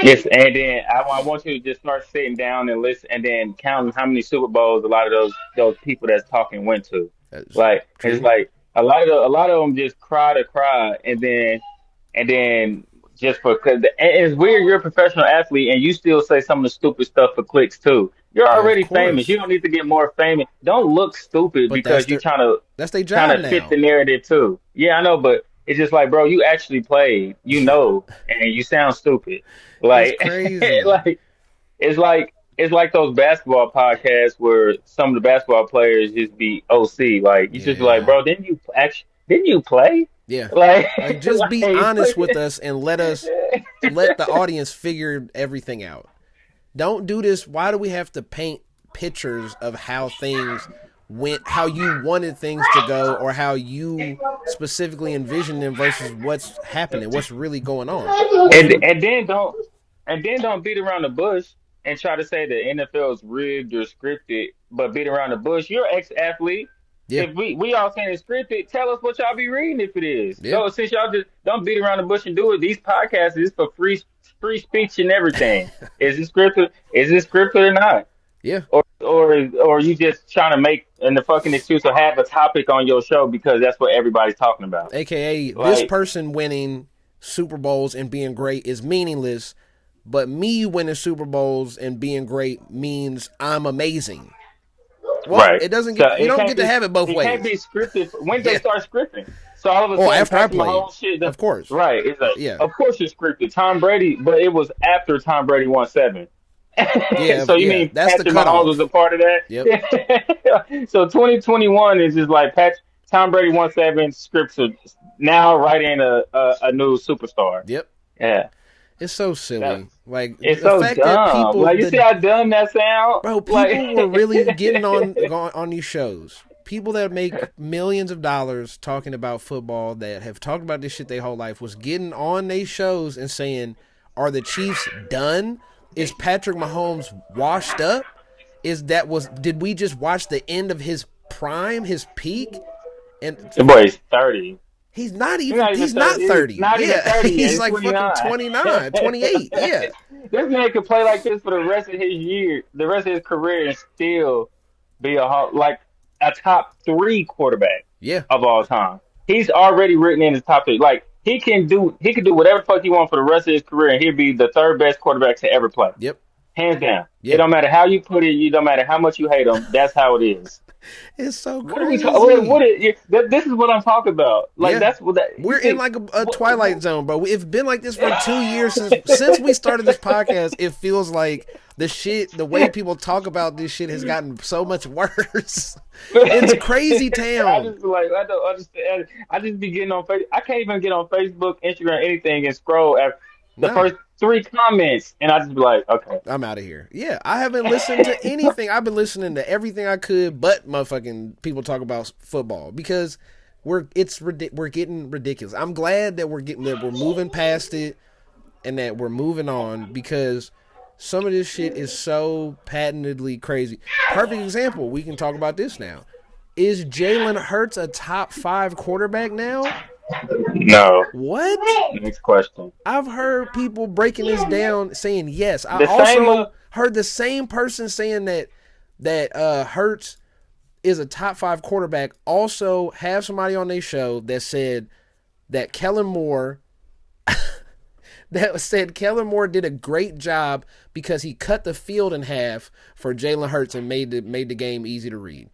Yes, and then I want you to just start sitting down and listen, and then counting how many Super Bowls a lot of those people that's talking went to. That's Like it's true. like a lot of them just cry to cry, and then just for cause and it's weird. You're a professional athlete, and you still say some of the stupid stuff for clicks too. You're Of already famous. You course. don't need to get more famous. Don't look stupid But because you that's their trying job to fit the now. narrative too. Yeah, I know, but it's just like, bro, you actually played, and you sound stupid. It's Like, crazy. like it's like those basketball podcasts where some of the basketball players just be OC. Like, you just be like, Yeah. bro, didn't you play? Yeah. Like, Like just be like, honest with us and let the audience figure everything out. Don't do this. Why do we have to paint pictures of how things went, how you wanted things to go, or how you specifically envisioned them versus what's happening, what's really going on? and And and then don't and then don't beat around the bush and try to say the NFL is rigged or scripted, but beat around the bush. You're an ex-athlete. yeah, If we all saying it's scripted, tell us what y'all be reading if it is. yeah, So since y'all just don't beat around the bush and do it, these podcasts is for free speech and everything. Is it scripted? Is it scripted or not? yeah. Or you just trying to make and the fucking excuse to have a topic on your show because that's what everybody's talking about. AKA, this Like person winning Super Bowls and being great is meaningless, but me winning Super Bowls and being great means I'm amazing. Well, right. it doesn't So get, you don't get to have it both it can't ways. be scripted. When they Yeah. start scripting, so all of a Oh, sudden after I Patrick played, Mahomes shit. of course. Right. It's like, Yeah, of course it's scripted. Tom Brady, but it was after Tom Brady won seven. yeah, So you yeah. mean That's the Patrick Mahomes was a cutoff. part of Yep, that? So 2021 is just like Tom Brady won seven. Scripts are now right in a new superstar. yep. Yeah. It's so That silly. Like it's the so fact that dumb. people, Like you see the how dumb that sound? bro, Like people were really getting on these shows. People that make millions of dollars talking about football that have talked about this shit their whole life was getting on these shows and saying, "Are the Chiefs done? Is Patrick Mahomes washed up? Did we just watch the end of his prime, his peak?" And the boy's 30. he's not He's even not even he's not 30. He's 30. not even Yeah, 30 yet. he's He's like fucking 29. 29, 28. Yeah. This man could play like this for the rest of his year, the rest of his career, and still be like a top three quarterback Yeah. of all time. He's already written in his top three. Like he can do whatever the fuck he wants for the rest of his career, and he'll be the third best quarterback to ever play, Yep. hands down. It Yeah. don't matter how you put it. You don't matter how much you hate him. That's how it is. It's so What are we talking? crazy. This is what I'm talking about. Like Yeah. that's what that you We're in think. like a What, twilight zone, bro. It's been like this for 2 years since we started this podcast. It feels like the way people talk about this shit has gotten so much worse. It's crazy I town. just like I don't understand. I just be getting on Facebook. I can't even get on Facebook, Instagram, anything, and scroll at the Nah, first three comments, and I just be like, okay. I'm out of here. Yeah, I haven't listened to anything. I've been listening to everything I could, but motherfucking people talk about football because we're getting ridiculous. I'm glad that we're moving past it and that we're moving on because some of this shit is so patently crazy. Perfect example. We can talk about this now. Is Jalen Hurts a top 5 quarterback now? No. What? Next question. I've heard people breaking this down saying yes. I The same. also heard the same person saying that Hurts is a top 5 quarterback. Also have somebody on their show that said that Kellen Moore did a great job because he cut the field in half for Jalen Hurts and made the game easy to read.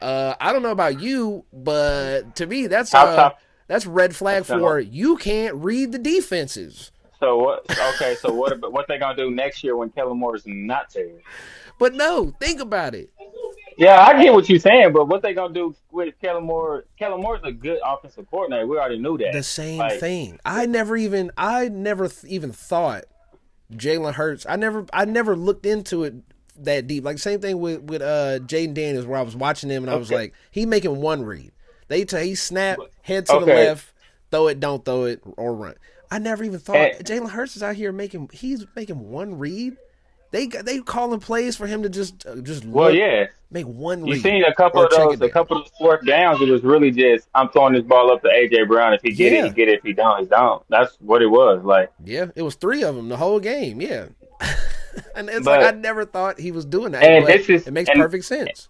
I don't know about you, but to me Top. that's red flag No. for you can't read the defenses. So what? Okay. So what they gonna do next year when Kellen Moore is not there? But no, think about it. Yeah, I get what you're saying, but what they gonna do with Kellen Moore? Kellen Moore's a good offensive coordinator. We already knew that. The same Like, thing. I never even thought Jalen Hurts. I never looked into it that deep. Like same thing with Jaden Daniels, where I was watching him and I was okay, like, he making one read. He snap head to the okay, left, throw it, don't throw it, or run. I never even thought and Jalen Hurts is out here he's making one read They calling plays for him to just Well, look, yeah. make one You read seen or check it a down. couple of fourth downs. It was really just I'm throwing this ball up to AJ Brown. If he get it, he Yeah, get it. If he don't, he don't. That's what it was like. yeah, it was three of them the whole game. Yeah, and it's like I But never thought he was doing that, and but this is it makes perfect sense.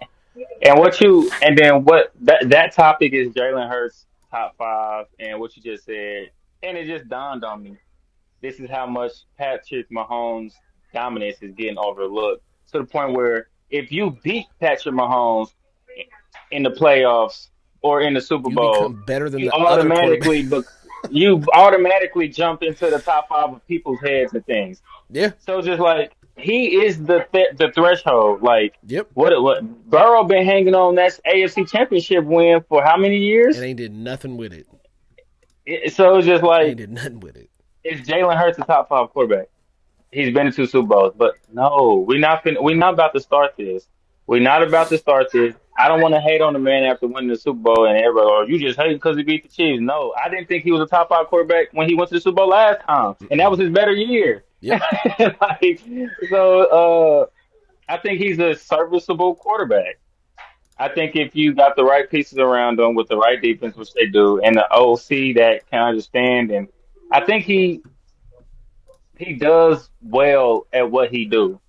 what you and then what that topic is Jalen Hurts top five and what you just said, and it just dawned on me. This is how much Patrick Mahomes' dominance is getting overlooked to the point where if you beat Patrick Mahomes in the playoffs or in the Super You Bowl, become better than you the other quarterback. automatically bec- you automatically jump into the top five of people's heads and things. Yeah, So just like he is the threshold. Like yep, what Burrow been hanging on that AFC Championship win for how many and years? ain't did nothing with it. So it's just Ain't like did nothing with it. is Jalen Hurts the top five quarterback? He's been to two Super Bowls, but no, we're not about to start this. We're not about to start this. I don't want to hate on the man after winning the Super Bowl and everybody, oh, you just hate because he beat the Chiefs. No, I didn't think he was a top five quarterback when he went to the Super Bowl last time, and that was his better year. Yep. Like, so I think he's a serviceable quarterback. I think if you got the right pieces around him with the right defense, which they do, and the OC that can understand, and I think he does well at what he do.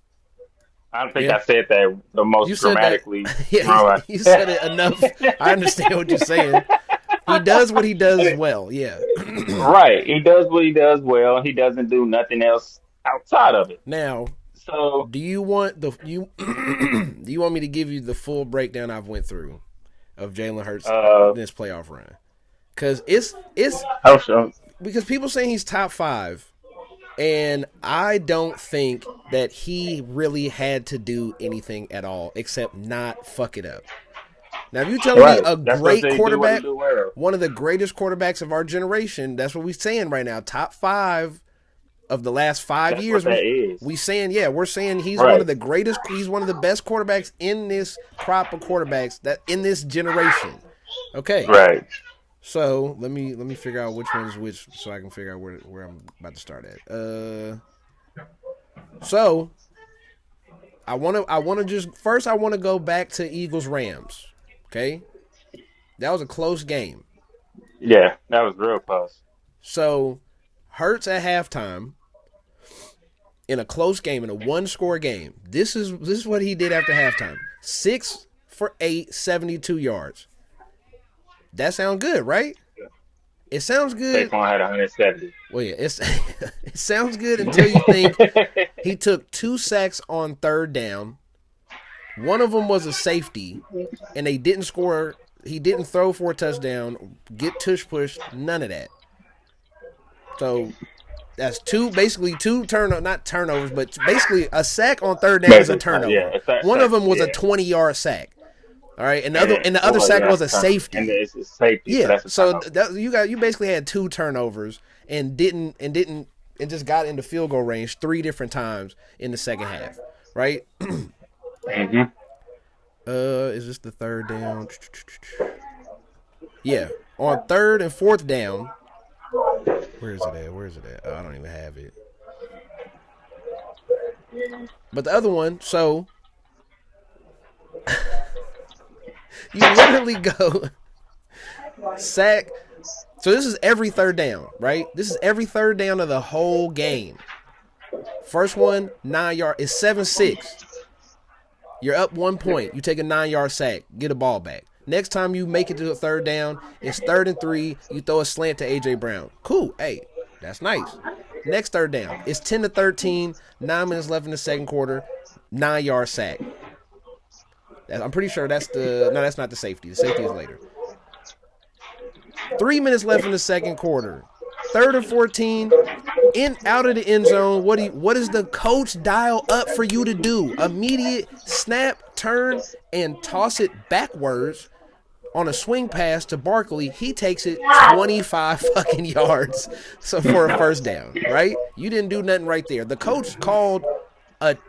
I don't think Yeah. I said that the You most said that. grammatically Yeah, wrong. you said it enough. I understand what you're saying. He does what he does well. Yeah. Right. He does what he does well. He doesn't do nothing else outside of it. Now, So, do you want the you do you want me to give you the full breakdown I've went through of Jalen Hurts uh, this playoff run? Because it's oh, sure. because people saying he's top five, and I don't think that he really had to do anything at all except not fuck it up. Now, if you're telling me Right. a That's what great they do. What he quarterback, do well. one of the greatest quarterbacks of our generation, that's what we're saying right now. Top five of the last 5 years. That's what that is. We saying, yeah, we're saying he's one Right. of the greatest. He's one of the best quarterbacks in this crop of quarterbacks that in this generation. Okay, Right. so let me figure out which one's which, so I can figure out where I'm about to start at. So I wanna just first I wanna go back to Eagles Rams. Okay, that was a close game. Yeah. That was real close. So Hurts at halftime in a close game, in a one-score game. This is what he did after halftime. 6 for 8, 72 yards. That sounds good, right? It sounds good. Saquon had 170. Well, yeah, it sounds good until you think he took 2 sacks on third down. One of them was a safety, and they didn't score. He didn't throw for a touchdown, get tush push, none of that. So that's basically two not turnovers, but basically a sack on third down is a turnover. One of them was a 20-yard sack. All right, and the other sack was a safety. And it's a safety. Yeah, So so you basically had 2 turnovers and just got into field goal range 3 different times in the second half, right? mm-hmm. Is this the third down? Yeah, on third and fourth down. Where is it at? Oh, I don't even have it. But the other one, so you literally go sack. So this is every third down, right? This is every third down of the whole game. First one, 9 yard. It's 7-6. You're up 1 point. You take a 9-yard sack. Get a ball back. Next time you make it to a third down, it's 3rd and 3. You throw a slant to A.J. Brown. Cool. Hey, that's nice. Next third down, it's 10-13. 9 minutes left in the second quarter. 9-yard sack. I'm pretty sure that's no, that's not the safety. The safety is later. 3 minutes left in the second quarter. 3rd and 14. Out of the end zone. What does the coach dial up for you to do? Immediate snap, turn, and toss it backwards on a swing pass to Barkley. He takes it 25 fucking yards for a first down, right? You didn't do nothing right there. The coach called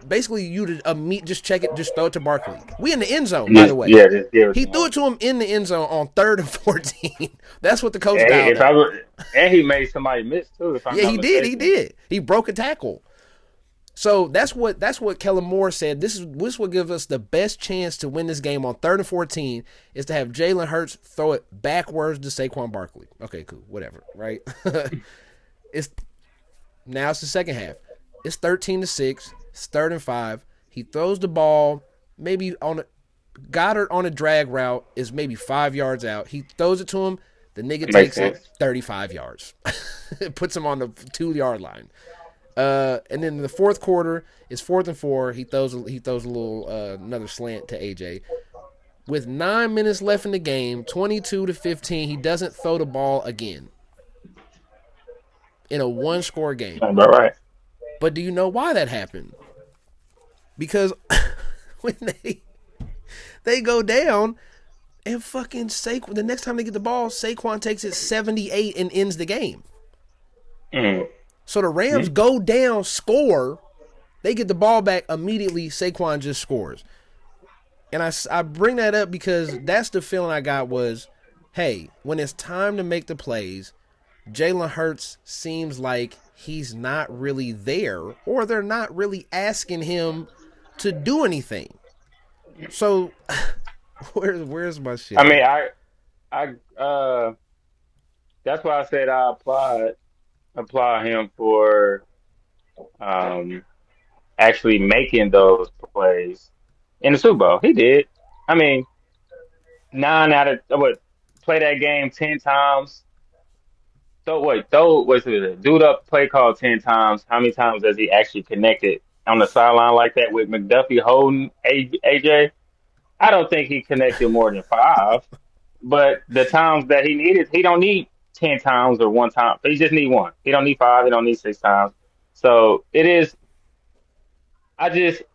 basically you to just check it, just throw it to Barkley. We in the end zone, by the way. Yeah, just give it He to threw him. it to him in the end zone on 3rd and 14. That's what the coach And, dialed up. and he made somebody miss too. If I'm Yeah, not he mistaken. did. He broke a tackle. So that's what Kellen Moore said. This will give us the best chance to win this game on 3rd and 14 is to have Jalen Hurts throw it backwards to Saquon Barkley. Okay, cool, whatever, right? it's Now it's the second half. It's 13-6. It's 3rd and 5. He throws the ball maybe on a Goddard on a drag route is maybe 5 yards out. He throws it to him. The nigga That makes takes it sense. 35 yards. It puts him on the 2 yard line. And then in the fourth quarter, it's 4th and 4. He throws a little another slant to AJ. With 9 minutes left in the game, 22-15, he doesn't throw the ball again in a one-score game. All right. But do you know why that happened? Because when they go down and fucking Saquon, the next time they get the ball, Saquon takes it 78 and ends the game. Mm. So the Rams go down, score, they get the ball back immediately. Saquon just scores. And I bring that up because that's the feeling I got was, hey, when it's time to make the plays, Jalen Hurts seems like he's not really there, or they're not really asking him to do anything. So where's my shit I mean, at? I that's why I said I applaud him for um actually making those plays in the Super Bowl. He did. I mean, nine out of what play that game 10 times. Throw what's it? Do the play call 10 times. How many times does he actually connect it on the sideline like that with McDuffie holding AJ? I don't think he connected more than five. But the times that he needed, he don't need 10 times or one time. He just need one. He don't need five. He don't need 6 times. So it is. I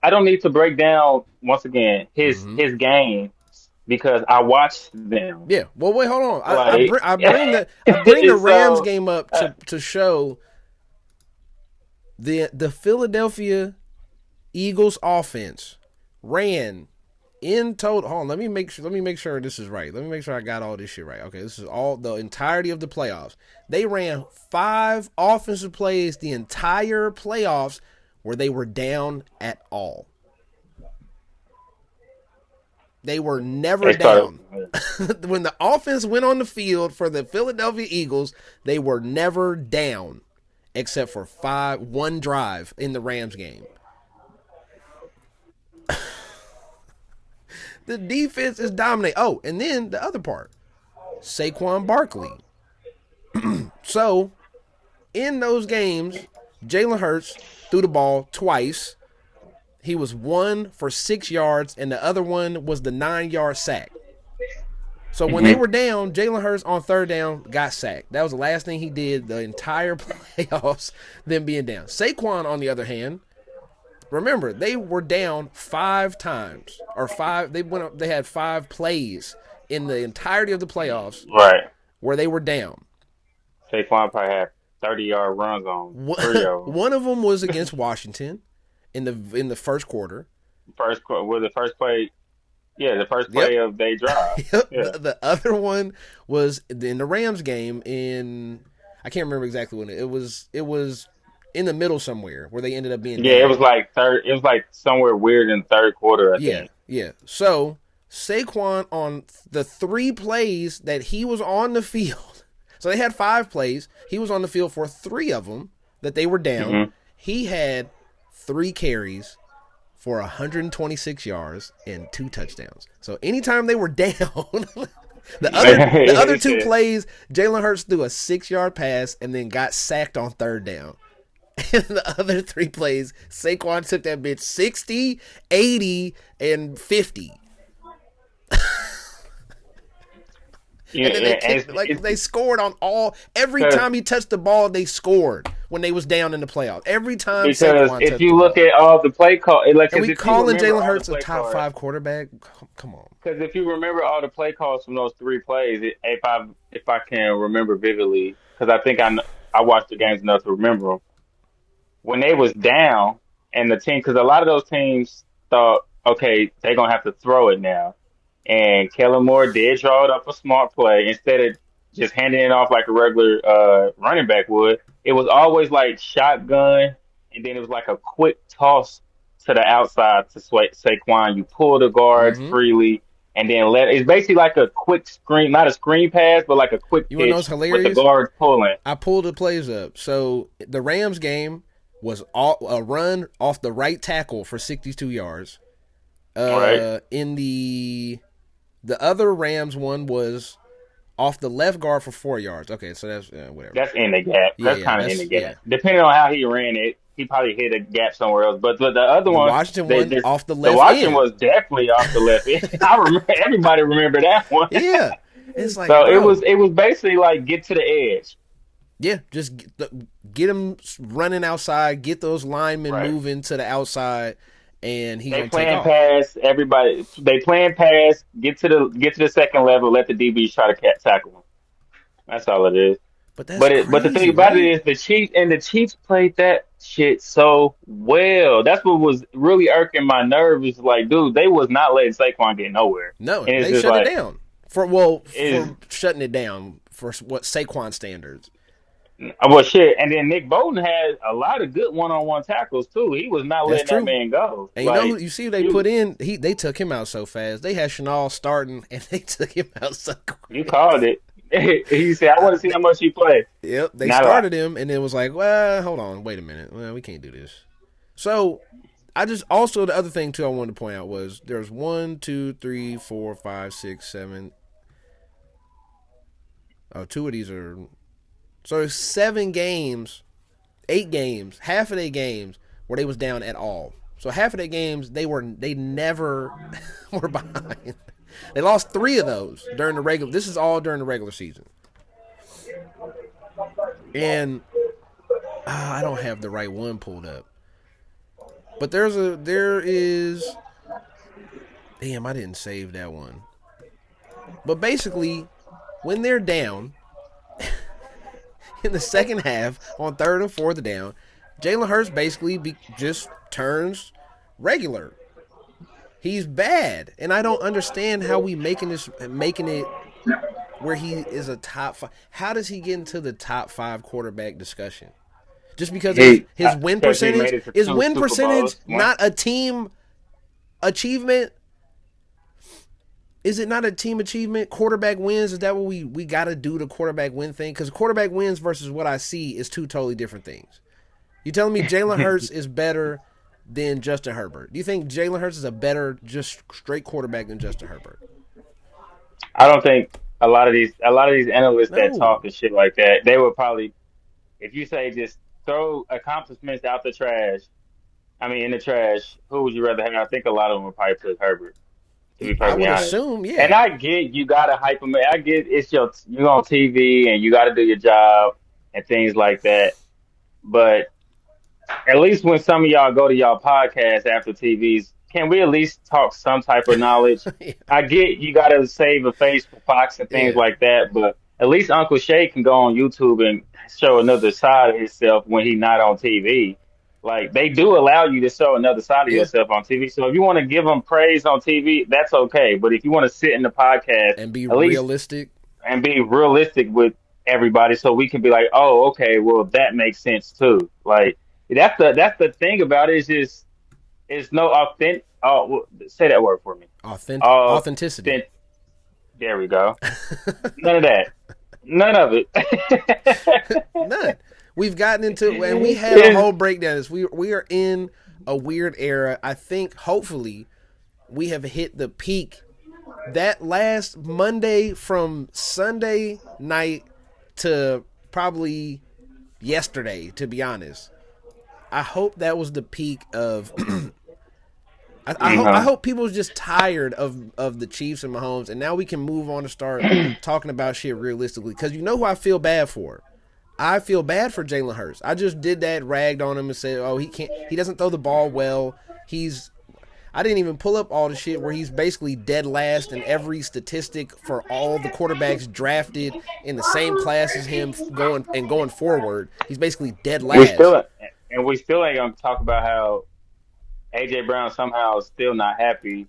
don't need to break down once again Mm-hmm. his game because I watched them. Yeah. Well, wait, hold on. Like I bring the Rams so, game up uh, to show the Philadelphia Eagles offense ran in total. Hold on, let me make sure this is right. Let me make sure I got all this shit right. Okay, this is all the entirety of the playoffs. They ran 5 offensive plays the entire playoffs where they were down at all. They were never they started. down. When the offense went on the field for the Philadelphia Eagles, they were never down except for one drive in the Rams game. The defense is dominating. Oh, and then the other part, Saquon Barkley. So, in those games, Jalen Hurts threw the ball twice. He was 1 for 6 yards, and the other one was the 9-yard sack. So when they Mhm. were down, Jalen Hurts on 3rd down got sacked. That was the last thing he did the entire playoffs, them being down. Saquon, on the other hand, remember, they were down 5 times. Or 5, they had 5 plays in the entirety of the playoffs Right. where they were down. Saquon probably had 30-yard runs on One 3 of them. one of them was against Washington in the first quarter. The first play. Yeah, the first Yep. play of they drive. Yeah. The other one was in the Rams game I can't remember exactly when it was. It was in the middle somewhere where they ended up being Yeah, it was down. like third. It was like somewhere weird in third quarter, I Yeah, think. yeah. So Saquon on the 3 plays that he was on the field. So they had 5 plays. He was on the field for 3 of them that they were down. Hmm. He had 3 carries for 126 yards and 2 touchdowns. So anytime they were down, the other 2 plays, Jalen Hurts threw a 6-yard pass and then got sacked on 3rd down. And the other 3 plays, Saquon took that bitch 60, 80, and 50. Yeah, And then they and kicked, like they scored on every time he touched the ball, they scored when they was down in the playoffs. Every time because Saquon if touched the you look ball. at all the play call, like, And because we if you calling remember Jalen all the Hurts a play top calls, 5 quarterback? Come on. because if you remember all the play calls from those 3 plays, if I can remember vividly, because I think I watched the games enough to remember them. When they was down and the team, because a lot of those teams thought, okay, they're gonna have to throw it now, and Kellen Moore did draw it up a smart play instead of just handing it off like a regular running back would. It was always like shotgun and then it was like a quick toss to the outside to Saquon. You pull the guard Mm-hmm. freely, and then let it's basically like a quick screen, not a screen pass, but like a quick You want to know what's pitch with the hilarious? guards pulling. I pulled the plays up. So the Rams game was a run off the right tackle for 62 yards. All right, In the other Rams one was off the left guard for 4 yards. Okay, so that's whatever. that's in the gap. Yeah, That's yeah, kind of in that's the yeah. gap. Depending on how he ran it, he probably hit a gap somewhere else. But the other The one, Washington they one just off the the left Washington end. was definitely off the left end. I remember everybody remember that one. Yeah, it's like, So bro, it was basically like get to the edge. yeah, just get him running outside, get those linemen Right. moving to the outside, and he They gonna take playing off. pass. Everybody they playing pass. Get to the second level. Let the DBs try to tackle them. That's all it is. But that's But the thing crazy, about it right? is the Chiefs played that shit so well. That's what was really irking my nerves. Is like, dude, they was not letting Saquon get nowhere, No, and it's they just shut it like down is for shutting it down for what Saquon standards. well shit. And then Nick Bolton had a lot of good one-on-one tackles too. He was not That's letting that true. man go. And you know who Like you see who they you put in? They took him out so fast. They had Chanel starting, and they took him out so you quick. called it. He said, "I want to see how much he play." Yep, they Not a lot. started him, and then was like, "Well, hold on, wait a minute. Well, we can't do this." So, I just also the other thing too I wanted to point out was there's 1, 2, 3, 4, 5, 6, 7. Oh, two of these are so there's 7 games, 8 games, half of their games where they was down at all. So half of their games they never were behind. They lost 3 of those during the regular. This is all during the regular season, and I don't have the right one pulled up. But there is. Damn, I didn't save that one. But basically, when they're down in the second half on third and fourth down, Jalen Hurts basically just turns regular. He's bad, and I don't understand how we making it where he is a top 5. How does he get into the top 5 quarterback discussion? Just because of He his win because he percentage? made it to Is two win Super percentage Bowls. One, not a team achievement? Is it not a team achievement? Quarterback wins. Is that what we got to do the quarterback win thing? Because quarterback wins versus what I see is two totally different things. You telling me Jalen Hurts is better than Justin Herbert? Do you think Jalen Hurts is a better just straight quarterback than Justin Herbert? I don't think a lot of these analysts that No. talk and shit like that, they would probably if you say just throw accomplishments out the trash. I mean, in the trash, who would you rather have? I think a lot of them would probably put Herbert. To be I perfectly would honest. assume, And yeah. I get you gotta hype them. I get you're on TV and you gotta do your job and things like that. But at least when some of y'all go to y'all podcasts after TVs, can we at least talk some type of knowledge? yeah. I get you gotta save a face for Fox and things Yeah. like that, but at least Uncle Shay can go on YouTube and show another side of himself when he's not on TV. Like they do allow you to show another side of Yeah. yourself on TV. So if you want to give them praise on TV, that's okay. But if you want to sit in the podcast, And be at least realistic. and be realistic with everybody, so we can be like, oh, okay, well that makes sense too. Like that's the thing about it is just it's no authentic. Oh, say that word for me. Authenticity. Authentic. There we go. None of that. None of it. None. We've gotten into and we had a It's- whole breakdown. We are in a weird era. I think hopefully we have hit the peak. That last Monday from Sunday night to probably yesterday, to be honest. I hope that was the peak of I no. hope people are just tired of the Chiefs and Mahomes, and now we can move on to start talking about shit realistically. Because you know who I feel bad for. I feel bad for Jalen Hurts. I just did that, ragged on him, and said, "Oh, he doesn't throw the ball well. He's." I didn't even pull up all the shit where he's basically dead last in every statistic for all the quarterbacks drafted in the same class as him going forward. He's basically dead We last. still we still ain't gonna talk about how AJ Brown somehow is still not happy,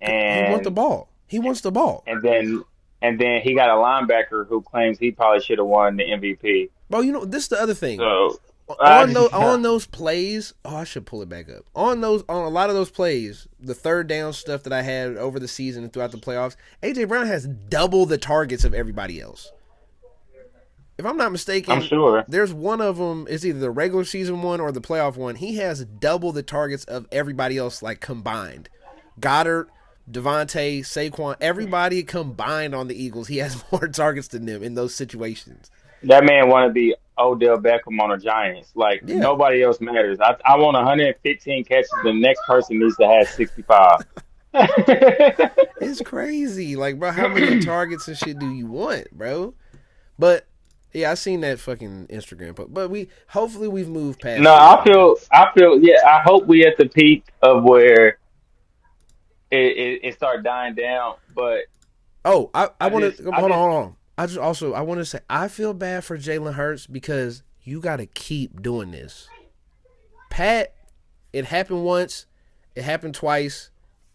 He wants the and ball. He wants the ball. and then and then he got a linebacker who claims he probably should have won the MVP. Bro, you know, this is the other thing. So. I just, on those plays. Oh, I should pull it back up. On a lot of those plays, the third down stuff that I had over the season and throughout the playoffs, AJ Brown has double the targets of everybody else. If I'm not I'm mistaken, sure. there's one of them. It's either the regular season one or the playoff one. He has double the targets of everybody else, like combined. Goddard, Devontae, Saquon, everybody combined on the Eagles. He has more targets than them in those situations. That man want to be Odell Beckham on the Giants. Like Yeah, nobody else matters. I want 115 catches. The next person needs to have 65. it's crazy. Like, bro, how many targets and shit do you want, bro? But yeah, I seen that fucking Instagram post. But hopefully we've moved No, past it, man. yeah. I hope we at the peak of where it start dying down. But Oh, I want to I just, hold on. I want to say I feel bad for Jalen Hurts because you got to keep doing this. Pat, it happened once, it happened twice,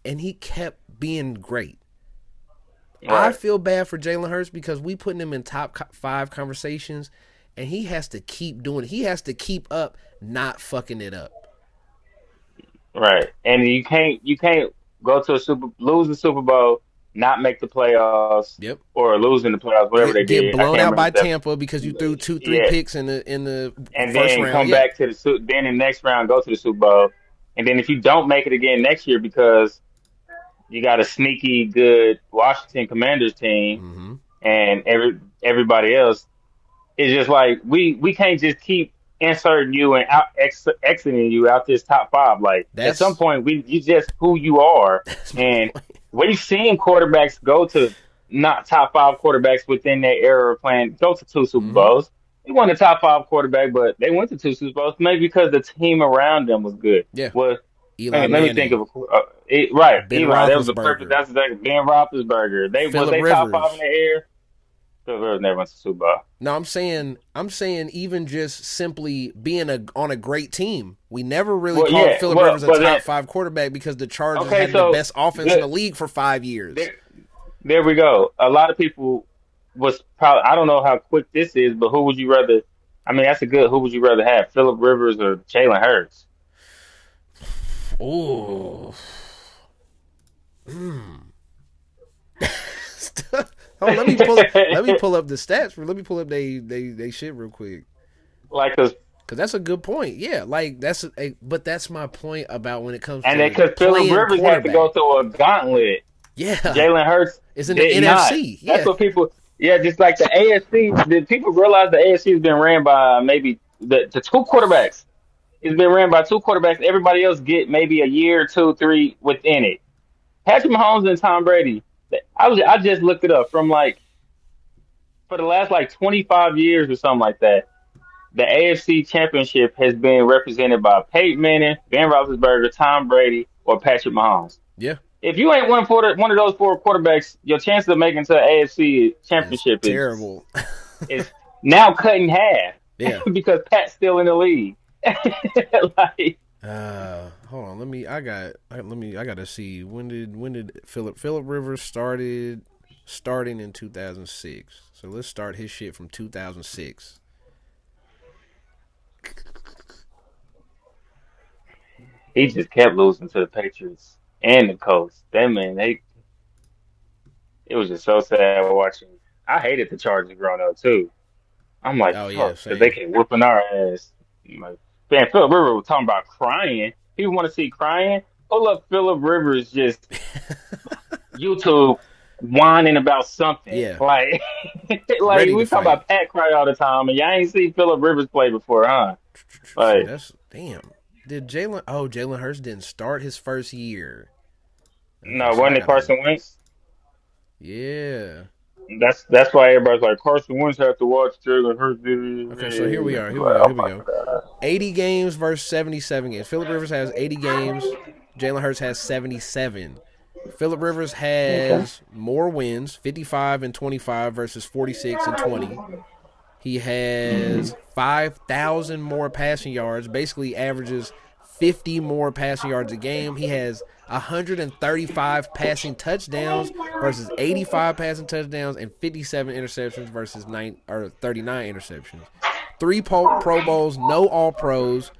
and he kept being great. I right, feel bad for Jalen Hurts because we putting him in top 5 conversations, and he has to keep doing it. He has to keep up, not fucking it up. right. And you can't go to lose the Super Bowl, not make the playoffs, Yep. or lose in the playoffs, whatever they Get did. I blown can't out by remember that. Tampa because you threw 2-3 Yeah, picks in the and first then round. come Yeah. back to then in the next round go to the Super Bowl, and then if you don't make it again next year because you got a sneaky good Washington Commanders team Mm-hmm. and everybody else, it's just like we can't just keep inserting you and exiting you out this top five. Like at some That's point, you just who you are, that's my and point. we've seen quarterbacks go to not top five quarterbacks within their era of playing go to two Super Mm-hmm. Bowls. They won the top five quarterback, but they went to two Super Bowls maybe because the team around them was good. Yeah. Well, Eli let me think Manning, of right. Ben Eli, that was the perfect. Roethlisberger, That's exactly Ben Roethlisberger. Philip They top five in Rivers. the air. Philip Rivers never went to Super Bowl. No, I'm saying even just simply being on a great team. We never really Well, called yeah. Philip Well, Rivers a but then top 5 quarterback because the Chargers okay, had the so best offense in there, the league for 5 years. there, there we go. A lot of people was probably I don't know how quick this is, but who would you rather? I mean, that's a good. Who would you rather have, Philip Rivers or Jalen Hurts? Ooh. Oh, let me pull up the stats. Let me pull up they shit real quick. Like, cause Cause that's a good point. Yeah, like but that's my point about when it comes and then to because Philip playing Rivers had to go quarterback. through a gauntlet, Yeah, Jalen Hurts it's in the did not. NFC. That's Yeah, what people. Yeah, just like the AFC. Did people realize the AFC has been ran by maybe the two quarterbacks? It's been ran by two quarterbacks. Everybody else get maybe a year, two, three within it. Patrick Mahomes and Tom Brady. I just looked it up from like for the last like 25 years or something like that. The AFC Championship has been represented by Peyton Manning, Ben Roethlisberger, Tom Brady, or Patrick Mahomes. yeah. If you ain't one of those four quarterbacks, your chances of making to the AFC It's Championship terrible. is now cut in half Yeah. because Pat's still in the league. Like, Hold on. I gotta see when did Philip Rivers starting in 2006. So let's start his shit from 2006. he just kept losing to the Patriots and the Colts. That man, it was just so sad watching. I hated the Chargers growing up too. I'm like, Oh yeah, fuck, because they same. kept whooping our ass. I'm like, man, Philip Rivers was talking about crying. People want to see crying. Pull up Philip Rivers just YouTube whining about something. Yeah, Like, like ready to we talk fight. about Pat cry all the time, and y'all ain't see Philip Rivers play before, huh? Shit, Like, that's damn. Did Jalen? Oh, Jalen Hurts didn't start his first year. Okay, no, so I wasn't it gotta. Carson Wentz? Yeah. That's why everybody's like Carson Wentz have to watch Jalen Hurts. Okay, so here we are. Here we Like, go. oh Here we my go. god. 80 games versus 77 games. Philip Rivers has 80 games. Jalen Hurts has 77. Philip Rivers Okay. has more wins, 55 and 25 versus 46 and 20. He has 5,000 more passing yards, basically averages 50 more passing yards a game. He has 135 passing touchdowns versus 85 passing touchdowns and 57 interceptions versus 39 interceptions. 3 Pro Bowls, no All Pros,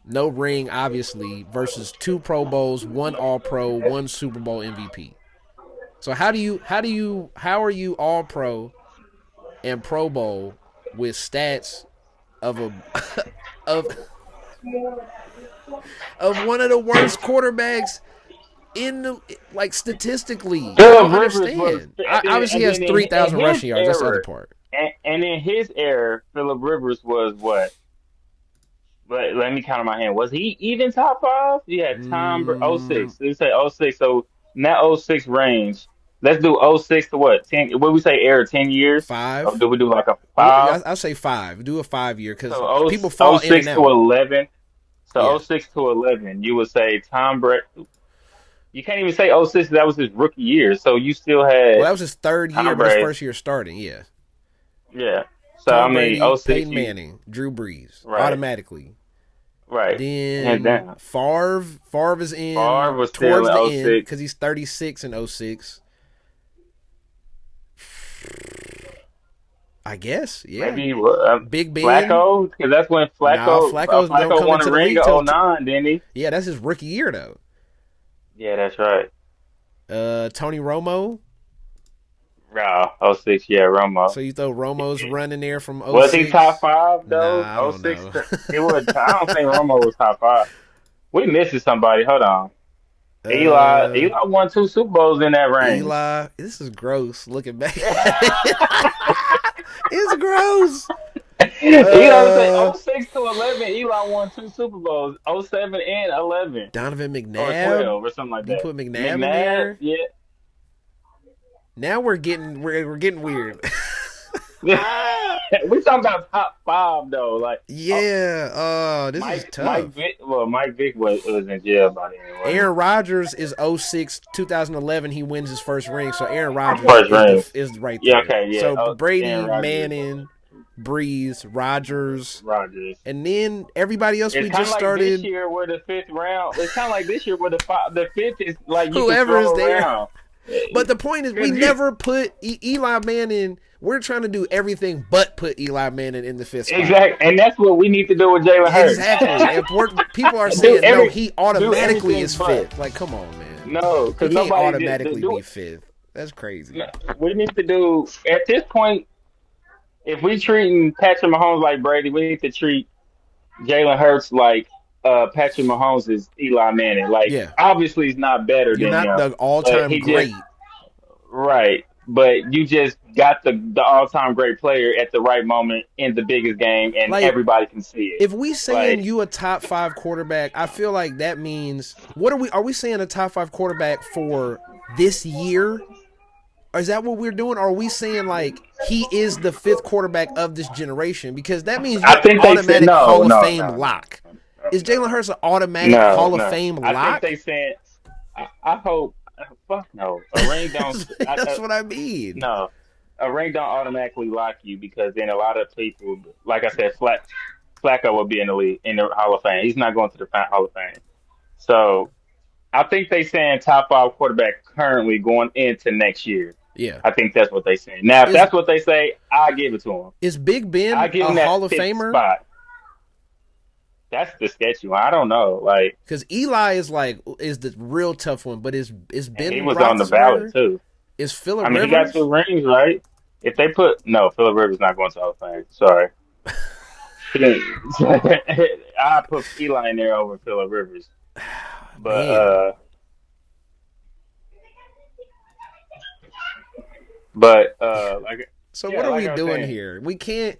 no ring, obviously, versus 2 Pro Bowls, 1 All Pro, 1 Super Bowl MVP. So how are you All Pro and Pro Bowl with stats of a of of one of the worst quarterbacks in the, like, statistically? I don't Philip Rivers was, understand. Obviously, he has in 3,000 his rushing yards. That's the other era, part. and in his era, Philip Rivers was what? Let me count on my hand. Was he even top five? You had oh Mm, 06. Let's say oh 06. So in that oh 06 range, let's do oh 06 to what? 10. What we say, era 10 years? Or 5. do we do like a five? I'll say 5. Do a 5 year because So people oh fall in and 06 to out. 11. So oh Yeah. 06 to 11, you would say Tom Brady. You can't even say oh 06. That was his rookie year. So you still Well, had that was his 3rd year, Tom but his Brady. first year starting. Yeah. Yeah. So I Tom mean, Brady, oh 06, Peyton Manning, Drew Brees, right, automatically. right, hands Then down. Favre is Favre in was still towards in the oh end 06. because he's 36 in '06. I guess, yeah. Maybe Big Ben. Flacco, because that's when Nah, Flacco don't Flacco come won into a the ring in league till oh 09, didn't he? yeah, that's his rookie year though. Yeah, that's right. Tony Romo. Yeah, oh 06, yeah, Romo. So you throw Romo's running there from Was he top '06? five though? Nah, I Oh don't 06, know. he was. I don't think Romo was top five. We missing somebody. Hold on. uh, Eli won 2 Super Bowls in that range. Eli. This is gross. Looking back at it, it's gross. Eli say Uh, oh 06 to 11. Eli won 2 Super Bowls, oh 07 and 11, Donovan or McNabb. 12 or something like Do you that. put McNabb in McNabb, there? yeah. Now we're getting weird. We talking about top five though. Like, oh, Yeah. This is Mike tough. Vick. Well, Mike Vick was in jail by then, wasn't Aaron Rodgers is '06, 2011. He wins his first ring, so Aaron he? Rodgers First ring. is right Yeah. there. Okay. Yeah. So Oh, Aaron Brady, Rodgers. Manning, Breeze, Rodgers, Rodgers. and then everybody else It's we kind of just like this started. year where the fifth round. It's kind of like this year where the fifth is like you can Whoever is throw there. around. But the point is, we never put Eli Manning. We're trying to do everything but put Eli Manning in the 5th spot. Exactly, and that's what we need to do with Jalen Hurts. Exactly. And people are do saying no, every he do automatically everything is but 5th. Like, come on, man. no, He because can't nobody did automatically do be it. 5th. That's crazy. No, we need to do at this point. If we treating Patrick Mahomes like Brady, we need to treat Jalen Hurts like Patrick Mahomes is Eli Manning. Like, Yeah. obviously he's not better You're than not him, the but all-time he just great. right. But you just got the all time great player at the right moment in the biggest game, and Like, everybody can see it. if we saying Like, you a top 5 quarterback, I feel like that means what are we saying a top 5 quarterback for this year? Or is that what we're doing? Or are we saying like he is the 5th quarterback of this generation? Because that means you're I think they said automatic no, Hall of no, Fame no, no, lock. Is Jalen Hurts an automatic no, Hall of no. Fame I think lock? they said. I hope. Fuck no. A ring don't. That's what I mean. No, a ring don't automatically lock you because then a lot of people, like I said, Flacco will be in the league in the Hall of Fame. He's not going to the Hall of Fame. So I think they saying top five quarterback currently going into next year. Yeah. I think that's what they saying. Now, if Is that's what they say, I give it to him. is Big I Ben give a him Hall that of fifth Famer? spot. That's the sketchy one. I don't know. Like, Because Eli is the real tough one, but is and he Ben was on the ballot Roethlisberger? too. Is I Phillip mean, he got Rivers? 2 rings, right? If they put no, Philip Rivers not going to Hall of Fame. Sorry. He didn't. I put Eli in there over Philip Rivers, but Man. like So yeah, what are like we I was doing saying. here? We can't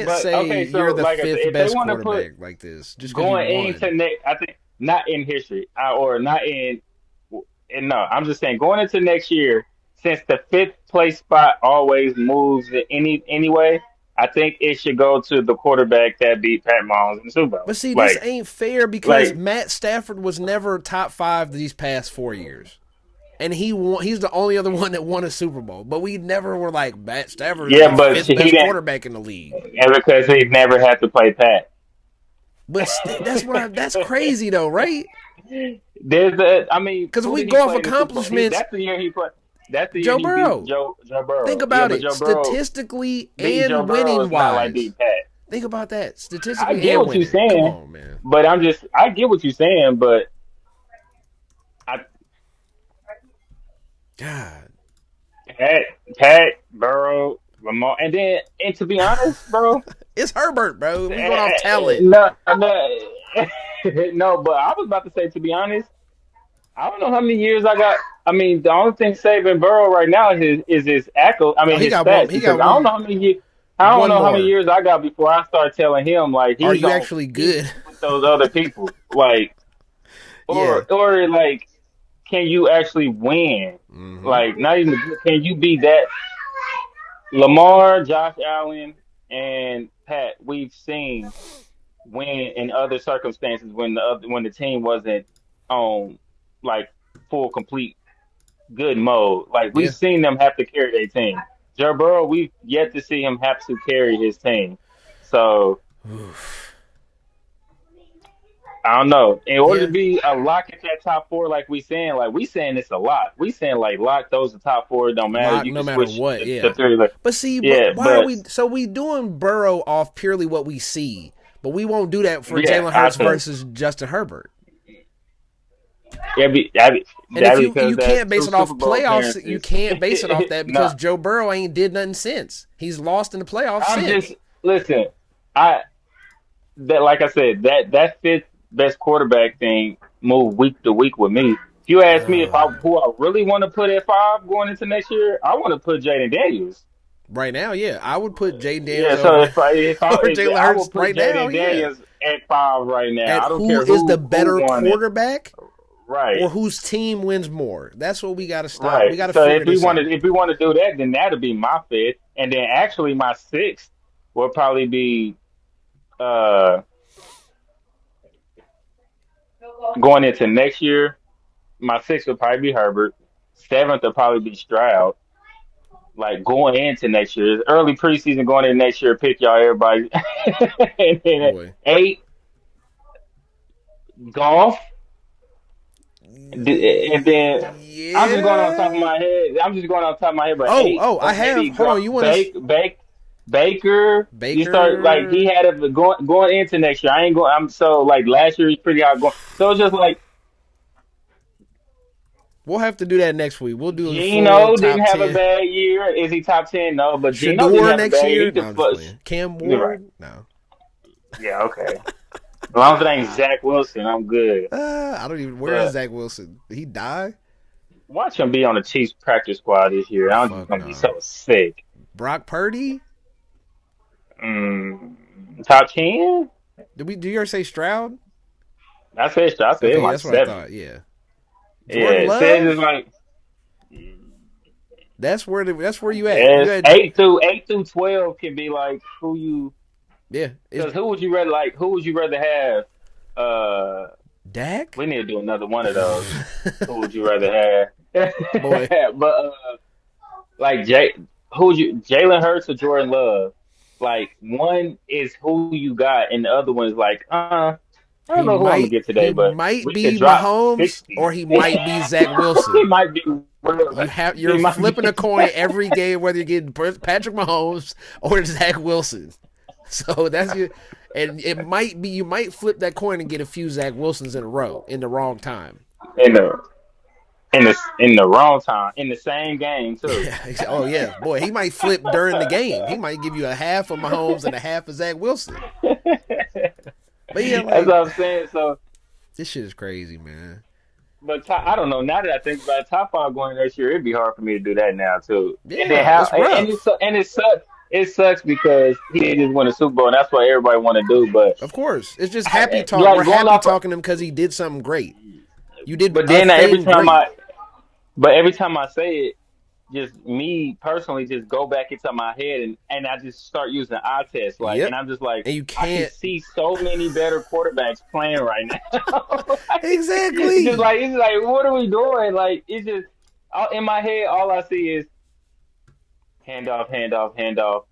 But say okay, you're so the like I said, 5th if they best want to put quarterback like this just because you going won. into next, I think not in history or not in. And no, I'm just saying going into next year, since the fifth place spot always moves anyway, I think it should go to the quarterback that beat Pat Mahomes in the Super Bowl. But see, this ain't fair because Like Matt Stafford was never top 5 these past 4 years. And he's the only other one that won a Super Bowl. But we never were like, Matt Stafford is yeah, the but 5th he best didn't, quarterback in the league. and because he never had to play Pat. But that's crazy though, right? I mean, Because if who we did he go off play in the Super Bowl? accomplishments, That's the year he played. That's the year Joe he beat Burrow. Joe Think Burrow. Yeah, about but it. Joe Burrow Statistically beating Joe and Burrow winning is not like beating wise. Pat. Think about that. I Statistically get and what you're winning. Come saying, on, man. but I get what you're saying, but I God. Pat, Pat, Burrow, Lamar, and to be honest, bro, It's Herbert, bro. We going off talent. no, no, no. But I was about to say, to be honest, I don't know how many years I got. I mean, the only thing saving Burrow right now is his acco. I Oh, mean, he his got one. stats He because got one. I don't One know how many more. years I got before I start telling him like Are he's you on actually he's good? with those other people like Yeah. or like can you actually win? Mm-hmm. Like not even can you be that Lamar, Josh Allen, and Pat? We've seen win in other circumstances when the team wasn't on like full complete good mode. Like we've Yeah. seen them have to carry their team. Joe Burrow, we've yet to see him have to carry his team. So I don't know. In order Yeah. to be a lock at that top four, like we saying this a lot. We saying like lock those the top four. It don't matter. Lock You no can matter switch what. the Yeah. three. Like, But see, but yeah, why are but we? So we doing Burrow off purely what we see, but we won't do that for yeah, Jalen I Hurts think versus Justin Herbert. yeah, And that if you because can't that's base two it off Super Bowl playoffs, you appearances. can't base it off that because No, Joe Burrow ain't did nothing since. He's lost in the playoffs I'm just since. listen. I that like I said that fifth best quarterback thing move week to week with me. If you ask me if I who I really want to put at five going into next year, I want to put Jaden Daniels. Right now, yeah, I would put Jaden Daniels Yeah, so over over if Jalen I will Hurts put right now. Jaden Yeah, Daniels at five right now. at I don't who care is the who better won it. quarterback Right, or whose team wins more. That's what we got to stop. We right. got to So figure this out. if we want to do that, then that'll be my fifth, and then actually my sixth will probably be uh going into next year. My sixth will probably be Herbert. Seventh will probably be Stroud. Like going into next year, early preseason going into next year, pick y'all everybody. And then at Boy, eight, golf. And then I'm just going on top of yeah. my head. I'm just going on top of my head, but Oh, eight, oh, I have. maybe Hold on, you want to Baker. You start like he Baker? had a going into next year. I ain't going. I'm so like last year he's pretty outgoing. So it's just like We'll have to do that next week. We'll do a full Gino didn't top have a 10. bad year. Is he top 10? No, but Gino didn't Shador have a next bad year. year? He No, just I'm just flushed. playing. Cam You're right. Ward? No. Yeah, okay. As long as it ain't Zach Wilson, I'm good. I don't even. Where is But Zach Wilson? Did he die? watch him be on the Chiefs practice squad this year. I'm just Fuck gonna be no. so sick. Brock Purdy? Mm, top 10? Do you ever say Stroud? I said Okay, like that's what I seven. thought. Yeah. Jordan Yeah, it says it's Love? like That's where you at. You at eight through 12 can be like who you yeah. It's because who would you rather have? Dak? We need to do another one of those. Who would you rather have? Boy. But like Jay, who would you Jalen Hurts or Jordan Love? Like one is who you got, and the other one is like, I don't know who I'm gonna get today, He but might we could be drop Mahomes 60. or he might be Zach He Wilson. might be. He You're might flipping a be. coin every game whether you're getting Patrick Mahomes or Zach Wilson. So that's your, and it might be you might flip that coin and get a few Zach Wilsons in a row in the wrong time. in the in the wrong time in the same game too. Yeah. Oh yeah, boy, he might flip during the game. He might give you a half of Mahomes and a half of Zach Wilson. But yeah, That's like what I'm saying. So, this shit is crazy, man. but I don't know. Now that I think about it, top five going next year, it'd be hard for me to do that now too. And then Yeah, how? it's rough. And it sucks. It sucks because he did just win a Super Bowl, and that's what everybody want to do. But Of course, it's just happy talk. We're like going happy off, talking to him because he did something great. You did but a then thing great. every time I say it, just me personally just go back into my head and I just start using eye test and Yep, I'm just like and you I can can't see so many better quarterbacks playing right now. exactly. It's like what are we doing? Like it's just in my head all I see is handoff,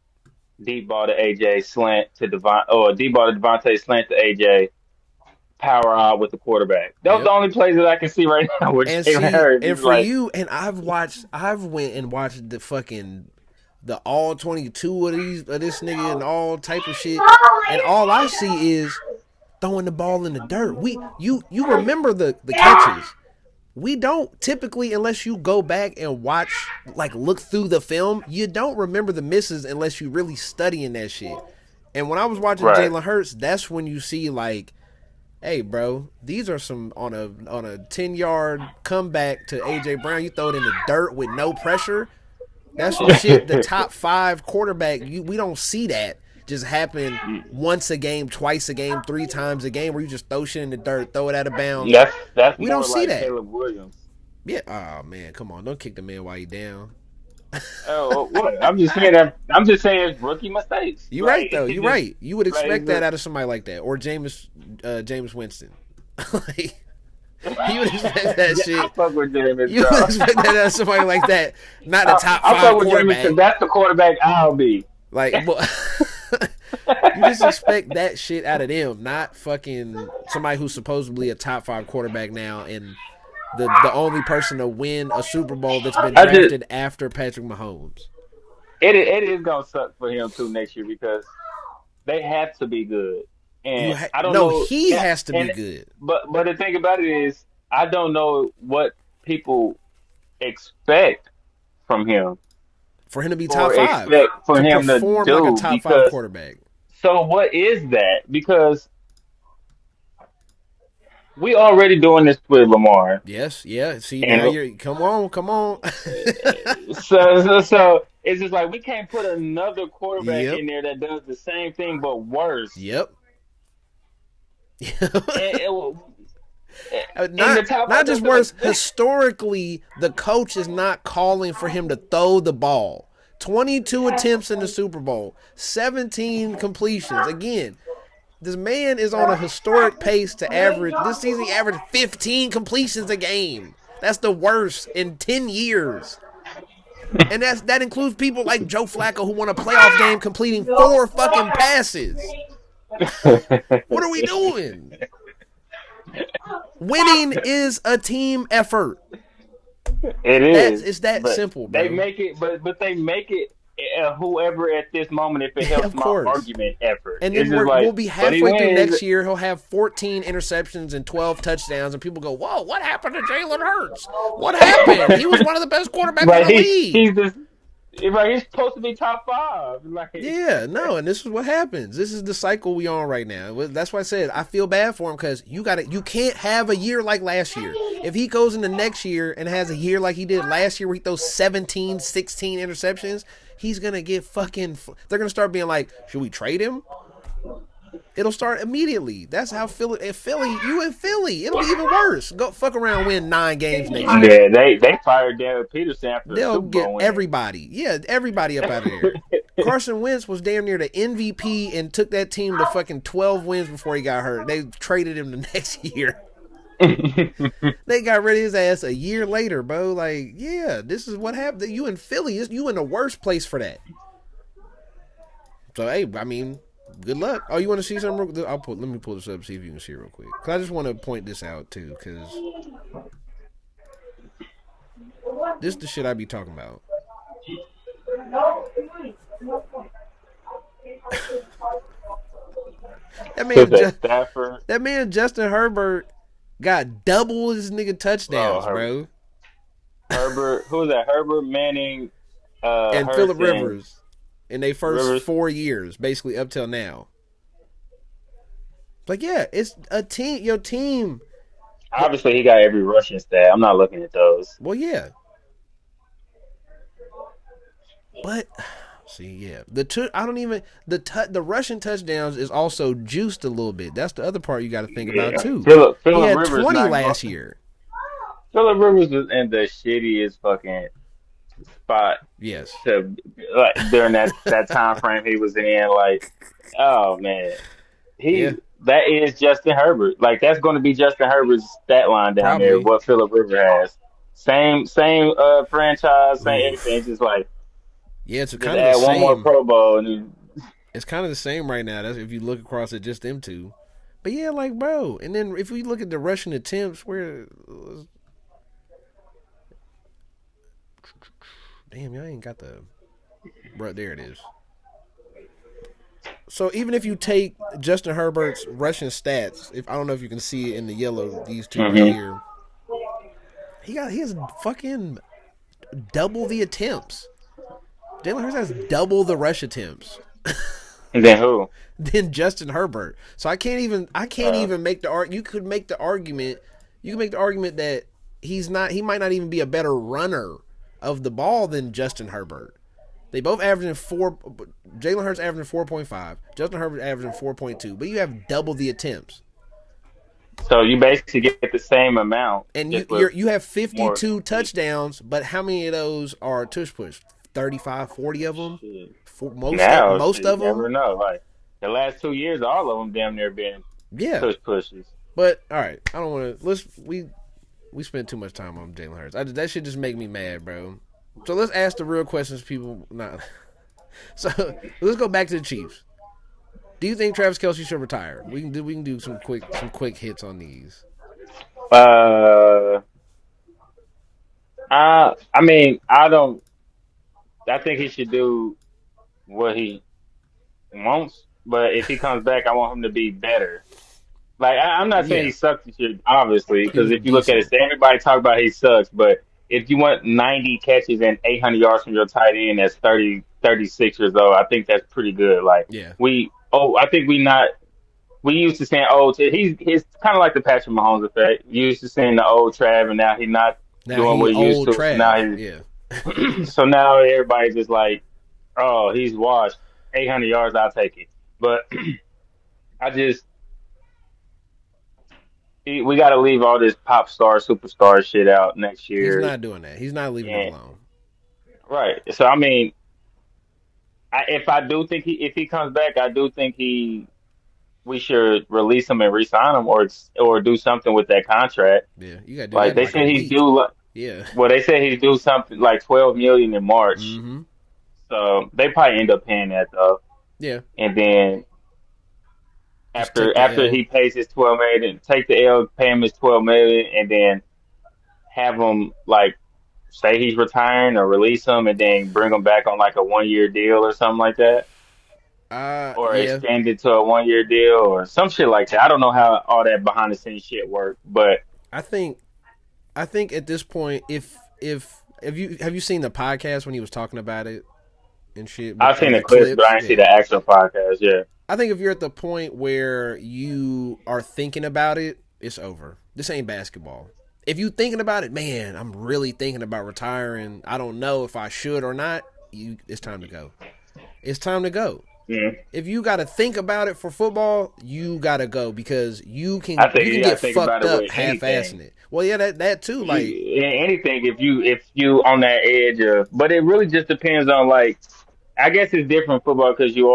deep ball to AJ, slant to Devon or deep ball to Devontae, slant to AJ, power out with the quarterback. Those are the Yep. only plays that I can see right now with And Jalen see, Hurts. and It's for like you, and I've went and watched the fucking the all 22 of this nigga and all type of shit, and all I see is throwing the ball in the dirt. You remember the catches. We don't typically, unless you go back and watch, like look through the film, you don't remember the misses unless you really studying that shit. And when I was watching Right. Jalen Hurts, that's when you see like, hey, bro, these are some on a 10-yard comeback to AJ Brown. You throw it in the dirt with no pressure. That's some shit. The top 5 quarterback, we don't see that just happen once a game, twice a game, 3 times a game where you just throw shit in the dirt, throw it out of bounds. That's We don't more see like that. Caleb Williams. Yeah. Oh man, come on, don't kick the man while you down. Oh, what? I'm just saying that. I'm just saying it's rookie mistakes. You right Like, though. You right. You would like expect that out of somebody like that, or James Winston. Like you would expect that yeah, I shit. fuck with Jameis, You bro. would expect that out of somebody like that, not a top I five fuck with Jameis because quarterback. that's the quarterback I'll be. Like, you just expect that shit out of them, not fucking somebody who's supposedly a top 5 quarterback now, and the only person to win a Super Bowl that's been I just drafted after Patrick Mahomes. it is gonna suck for him too next year because they have to be good, and I don't No, know. he has to be And good but the thing about it is, I don't know what people expect from him for him to be top or 5, expect for to him to perform like a do top 5 because quarterback. so what is that? Because we already doing this with Lamar, Yes, yeah. See, now and you're come on, come on. so it's just like we can't put another quarterback Yep, in there that does the same thing but worse. yep. And in the not top, I not just just feel like worse. Historically, the coach is not calling for him to throw the ball. 22 attempts in the Super Bowl, 17 completions. Again, this man is on a historic pace to average. This season, he averaged 15 completions a game. That's the worst in 10 years. And that includes people like Joe Flacco who won a playoff game completing 4 fucking passes. What are we doing? Winning is a team effort. it That's is, it's that but simple, they bro. make it, but they make it whoever at this moment, if it helps Of my course. argument effort. And It's then just we'll like, be but he halfway through wins. next year. He'll have 14 interceptions and 12 touchdowns, and people go, "Whoa, what happened to Jalen Hurts? What happened? He was one of the best quarterbacks in Like the league." he's just like he's supposed to be top 5. Like Yeah, no, and this is what happens. This is the cycle we on right now. That's why I said I feel bad for him because you can't have a year like last year. If he goes into next year and has a year like he did last year where he throws 17, 16 interceptions, he's going to get fucking, they're going to start being like, should we trade him? It'll start immediately. That's how you in Philly, it'll be even worse. Go fuck around and win 9 games next year. yeah, they fired Daniel Peterson after a They'll Super get Bowl win. everybody. Yeah, everybody up out of there. Carson Wentz was damn near the MVP and took that team to fucking 12 wins before he got hurt. They traded him the next year. They got rid of his ass a year later, bro. Like, yeah, this is what happened. You in Philly, you in the worst place for that. So, hey, I mean, good luck. Oh, you want to see something? Let me pull this up, see if you can see it real quick. Cause I just want to point this out too, cause this is the shit I be talking about. That Who's man, that? Stafford. that man Justin Herbert got double his nigga Oh, touchdowns, bro. Herbert. Who was that? Herbert Manning. And Hurts Phillip and Rivers in their first Rivers. 4 years, basically up till now. Like, yeah, it's a team. Your team. Obviously, he got every rushing stat. I'm not looking at those. Well, yeah, but see, yeah, I don't even the Russian touchdowns is also juiced a little bit. That's the other part you got to think about Yeah, too. He Philip had Rivers 20 not last going. year. Philip Rivers was in the shittiest fucking spot Yes. to like during that time frame he was in. Like, oh man, Yeah. that is Justin Herbert. Like that's going to be Justin Herbert's stat line down there. Probably. What Philip Rivers has, same franchise, same everything. Oof. It's just like Yeah, it's just kind of the add one more same. Pro Bowl and It's kind of the same right now. That's if you look across at just them two. But yeah, like bro, and then if we look at the Russian attempts, where damn, y'all ain't got the Bro, there it is. So even if you take Justin Herbert's rushing stats, if I don't know if you can see it in the yellow, these two right Hmm. here, he has fucking double the attempts. Jalen Hurts has double the rush attempts And then who? than Justin Herbert. So I can't Uh, even make the art. You could make the argument. You can make the argument that he might not even be a better runner of the ball than Justin Herbert. They both averaging four. Jalen Hurts averaging 4.5. Justin Herbert averaging 4.2. But you have double the attempts, so you basically get the same amount, and just with you have more 52 speed. touchdowns. But how many of those are tush push? 35, 40 of them. Shit. For Now, most shit, you of never them. know. Like the last 2 years, all of them damn near been Yeah. tush pushes. But all right, I don't want to. We spent too much time on Jalen Hurts. That should just make me mad, bro. So let's ask the real questions, people. Not. So let's go back to the Chiefs. Do you think Travis Kelce should retire? We can do some quick hits on these. Uh, I mean, I don't. I think he should do what he wants, but if he comes back, I want him to be better. Like I'm not saying he Yeah, sucks this year, obviously, he because was if you look at it, decent. so everybody talk about he sucks, but if you want 90 catches and 800 yards from your tight end that's 36 years old, I think that's pretty good. Like Yeah. I think we used to saying he's kind of like the Patrick Mahomes effect. You used to saying the old Trav, and now he's not Now doing he what he used old to. So now Trav. Yeah. he's so now everybody's just like, oh, he's washed. 800 yards, I'll take it. But I just we got to leave all this pop star, superstar shit out next He's year. not doing that. He's not leaving it And alone. right, so I mean, if I do think if he comes back, I do think we should release him and re-sign him, or do something with that contract. Yeah, you got to do that Like in they like a said, he's week. due. Yeah. Well, they said he's due something like 12 million in March. Mm-hmm. So they probably end up paying that though. Yeah. And then Just take the after L. he pays his 12 million, take the L, pay him his 12 million, and then have him like say he's retiring or release him, and then bring him back on like a 1 year deal or something like that, or Yeah. extend it to a 1 year deal or some shit like that. I don't know how all that behind the scenes shit work, but I think I think at this point, if you have you seen the podcast when he was talking about it and shit I've with seen the the clips, but clips? I didn't see Yeah. the actual podcast. Yeah, I think if you're at the point where you are thinking about it, it's over. This ain't basketball. If you thinking about it, man, I'm really thinking about retiring. I don't know if I should or not. It's time to go. It's time to go. yeah. If you got to think about it for football, you got to go because you can You got to get think about fucked it up with half-assing anything. it. Well, yeah, that too. Like Anything if you on that edge of, but it really just depends on like I guess it's different football because you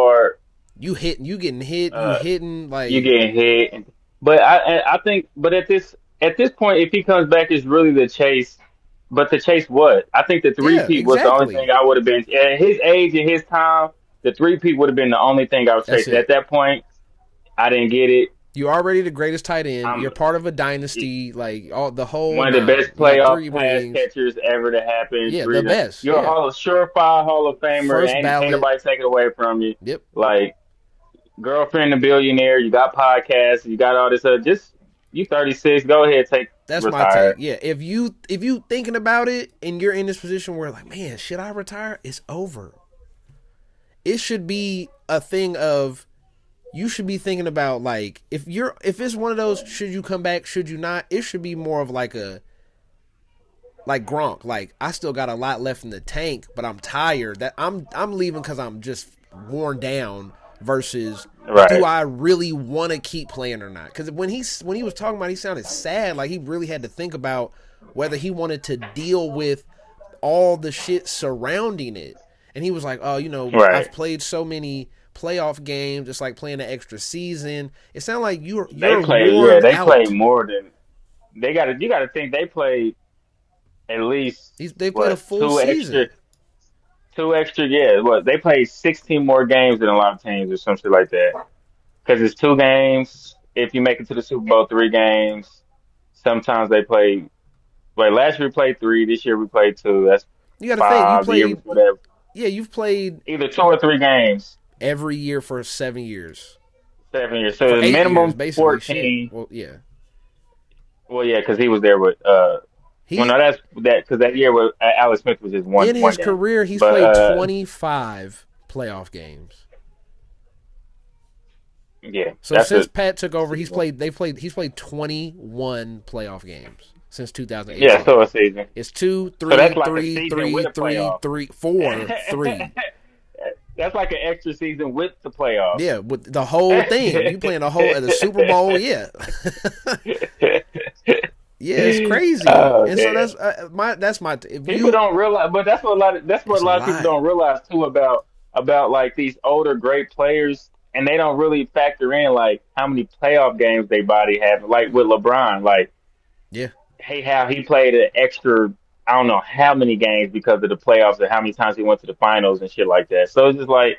getting hit, you uh hitting you like getting hit, but I think but at this point if he comes back it's really the chase. But the chase what? I think the three yeah, peat was the only thing exactly. I would have been at his age and his time. The three peat would have been the only thing I was That's chasing. At it. that point, I didn't get it. You're already the greatest tight end. I'm You're part of a dynasty, like all the whole one of the nine. best You got playoff three pass rings. catchers ever to happen. Yeah, the Three, best. you're a Yeah, surefire Hall of Famer, first and can't ballot. nobody take it away from you. Yep, Like girlfriend, a billionaire. You got podcasts. You got all this. Just you 36. Go ahead, take that's my take. retire. Yeah, if you thinking about it and you're in this position where like, man, should I retire? It's over. It should be a thing of you should be thinking about like if it's one of those should you come back, should you not? It should be more of like a like Gronk. Like I still got a lot left in the tank, but I'm tired. That I'm leaving because I'm just worn down. Versus, do Right, I really want to keep playing or not? Because when he was talking about, it, he sounded sad. Like he really had to think about whether he wanted to deal with all the shit surrounding it. And he was like, "Oh, right. I've played so many playoff games. It's like playing an extra season. It sounds like They you're play. Yeah, worn they play out. more than they got to. You got to think they played at least They played a what full season. two extra. Yeah, what they played 16 more games than a lot of teams or something like that. Because it's 2 games. If you make it to the Super Bowl, 3 games. Sometimes they play. Wait, last year we played 3. This year we played 2. That's You got to think. 5. The year before that. Yeah, you've played Either 2 or 3 games every year for 7 years. 7 years. For So the 8 years, minimum basically. Shit. 14. Well, yeah. Well, yeah, because he was there with well, He no, that's that because that year with Alex Smith was just one in one his game. career, he's But played 25 playoff games. yeah, So that's since a Pat took over, season. he's played 21 playoff games since Yeah, 2018. so a season. It's two, So that's three, like a three, season three, with a three, playoff. three, four, three. That's like an extra season with the playoffs. Yeah, with the whole thing. You playing the whole at the Super Bowl, yeah. Yeah, it's crazy. Oh And so damn. that's my if People you don't realize, but that's what it's a a lot of people lot. don't realize too about like these older great players, and they don't really factor in like how many playoff games they body have. Like with LeBron, like Yeah. hey, how he played an extra, I don't know how many games because of the playoffs, or how many times he went to the finals and shit like that. So it's just like,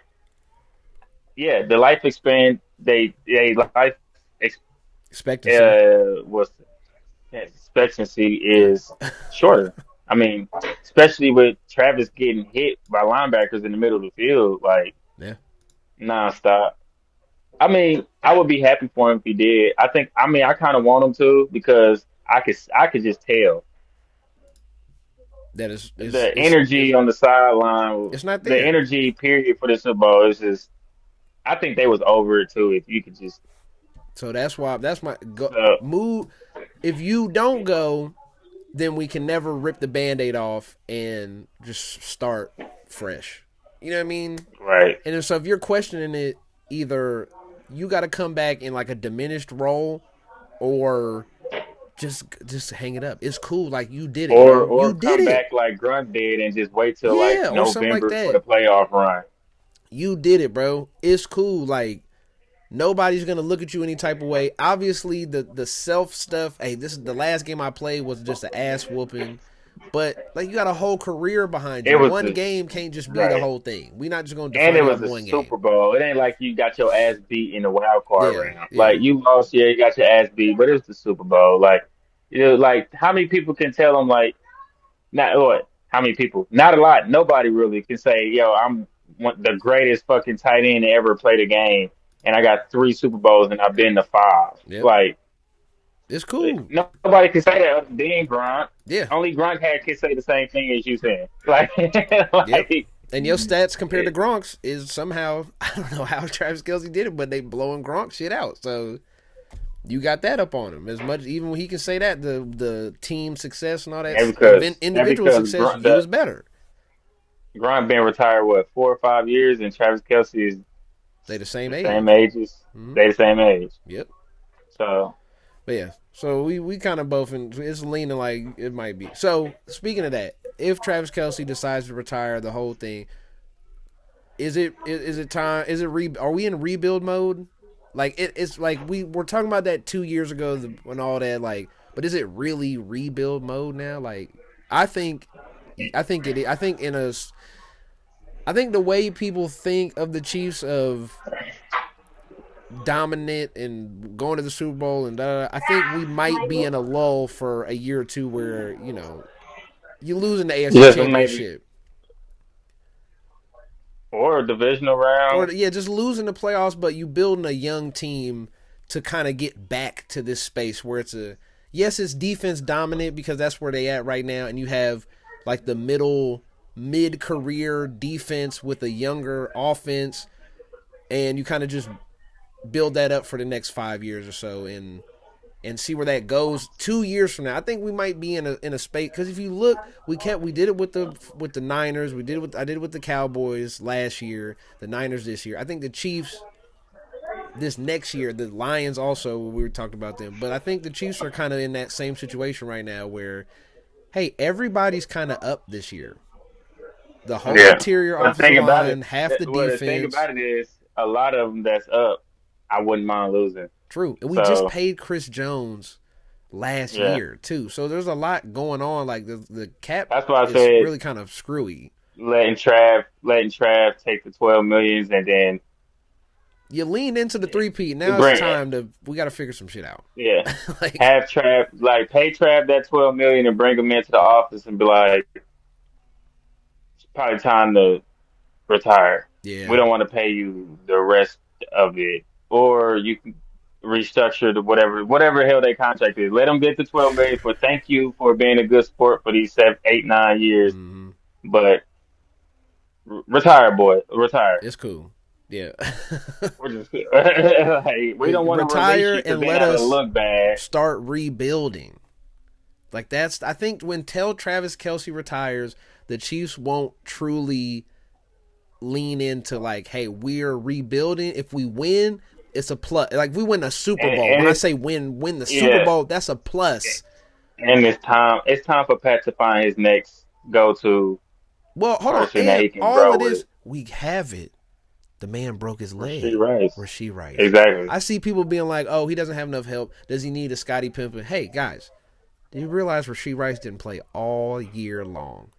yeah, the life expand they life ex, Expectancy. was expectancy Yeah. is shorter. I mean, especially with Travis getting hit by linebackers in the middle of the field, like Yeah. nonstop. I mean, I would be happy for him if he did. I think. I mean, I kind of want him to because I could just tell That is the energy on the sideline, it's not the there. energy period for the Super Bowl is just. I think they was over it too. If you could just So that's why that's my go uh, move. If you don't go, then we can never rip the band-aid off and just start fresh. You know what I mean? right And so if you're questioning it, either you got to come back in like a diminished role, or just hang it up. It's cool, like you did it, bro. You or did come it. back like Grunt did and just wait till like Yeah, or something like November for the that. playoff run. You did it, bro. It's cool. Like nobody's gonna look at you any type of way. Obviously, the self stuff. Hey, this is the last game I played was just an ass whooping. But like you got a whole career behind It you. was One the game can't just be the right. whole thing. We're not just gonna And define it it was off a one game. Super Bowl. It ain't like you got your ass beat in the wild card Yeah, round. yeah. Like you lost, yeah, you got your ass beat, but it's the Super Bowl. Like like how many people can tell them like not what? How many people? Not a lot. Nobody really can say, yo, I'm the greatest fucking tight end to ever play the game, and I got 3 Super Bowls and I've been to 5. Yep. Like It's cool. nobody can say that other than Gronk. Yeah. Only Gronk had can say the same thing as you saying. Like, Yep. like And your stats compared to Gronk's is somehow I don't know how Travis Kelsey did it, but they blowing Gronk shit out. So you got that up on him as much. Even when he can say that the team success and all that that individual because success, you was better. Gronk been retired what 4 or 5 years, and Travis Kelsey is They the same the same age. ages. Mm-hmm. They the same age. Yep. So But yeah, so we kind of both it's leaning like it might be. So speaking of that, if Travis Kelsey decides to retire the whole thing, is it time? Is it are we in rebuild mode? Like it's like we were talking about that 2 years ago and all that. Like, but is it really rebuild mode now? Like, I think, I think it. I think in a, I think the way people think of the Chiefs of dominant and going to the Super Bowl and I think we might be in a lull for a year or two where you losing the AFC just maybe Championship. or a divisional Or round. yeah, just losing the playoffs, but you building a young team to kind of get back to this space where it's a yes, it's defense dominant because that's where they at right now, and you have like the mid career defense with a younger offense, and you kind of just build that up for the next 5 years or so, and see where that goes 2 years from now. I think we might be in a space because if you look, we did it with the Niners, I did it with the Cowboys last year, the Niners this year. I think the Chiefs this next year, the Lions also we were talking about them, but I think the Chiefs are kind of in that same situation right now where hey, everybody's kind of up this year. The whole Yeah, interior but the offensive thing about it, line, half the the thing defense. about it is a lot of them that's up. I wouldn't mind losing. True, and we just So paid Chris Jones last yeah, year too. So there's a lot going on. Like the cap that's why I is said really kind of screwy. letting Trav take the 12 millions and then You leaned into the three-peat. Now it's bring time to we got to figure some shit out. yeah Like have Trav like pay Trav that 12 million and bring him into the office and be like it's probably time to retire. We Yeah. don't want to pay you the rest of it, or you can restructure the whatever hell they contract is. Let them get the 12 days, but thank you for being a good sport for these 7, 8, 9 years. Hmm. But retire, boy, retire. It's cool. Yeah. We're just like, we don't want to release Retire you because and then let that'll us look bad. start rebuilding. Like that's I think when till Travis Kelsey retires, the Chiefs won't truly lean into like, hey, we're rebuilding. If we win, it's a plus. Like we win a Super Bowl. And When I it's say win the Super yeah, Bowl, that's a plus. and it's time for Pat to find his next go to Well, hold on. person that And he can all grow of with. this, we have it. The man broke his Rasheed leg. Rice. Rasheed Rice. Exactly. I see people being like, oh, he doesn't have enough help. Does he need a Scottie Pippen? Hey, guys, do you realize Rasheed Rice didn't play all year long?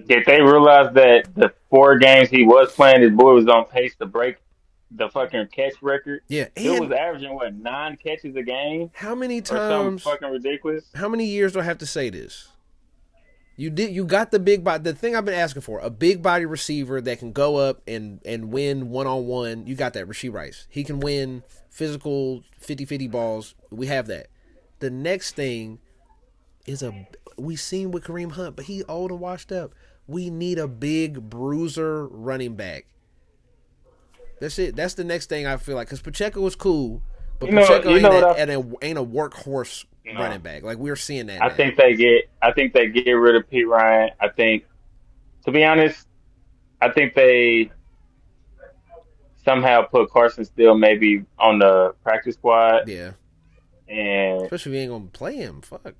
Did they realize that the 4 games he was playing, his boy was on pace to break the fucking catch record? Yeah, Dude was and averaging what 9 catches a game how many or something times, fucking ridiculous. how many years do I have to say this? You got the big body. The thing I've been asking for, a big body receiver that can go up and win one on one. You got that, Rasheed Rice. He can win physical 50-50 balls. We have that. The next thing is we seen with Kareem Hunt, but he old and washed up. We need a big bruiser running back. That's it. That's the next thing I feel like because Pacheco was cool, but Pacheco You know what I ain't a workhorse no. running back. Like we're seeing that I now. think they get rid of Pete Ryan. I think to be honest, I think they somehow put Carson Steele maybe on the practice squad Yeah, and especially if you ain't gonna play him. Fuck.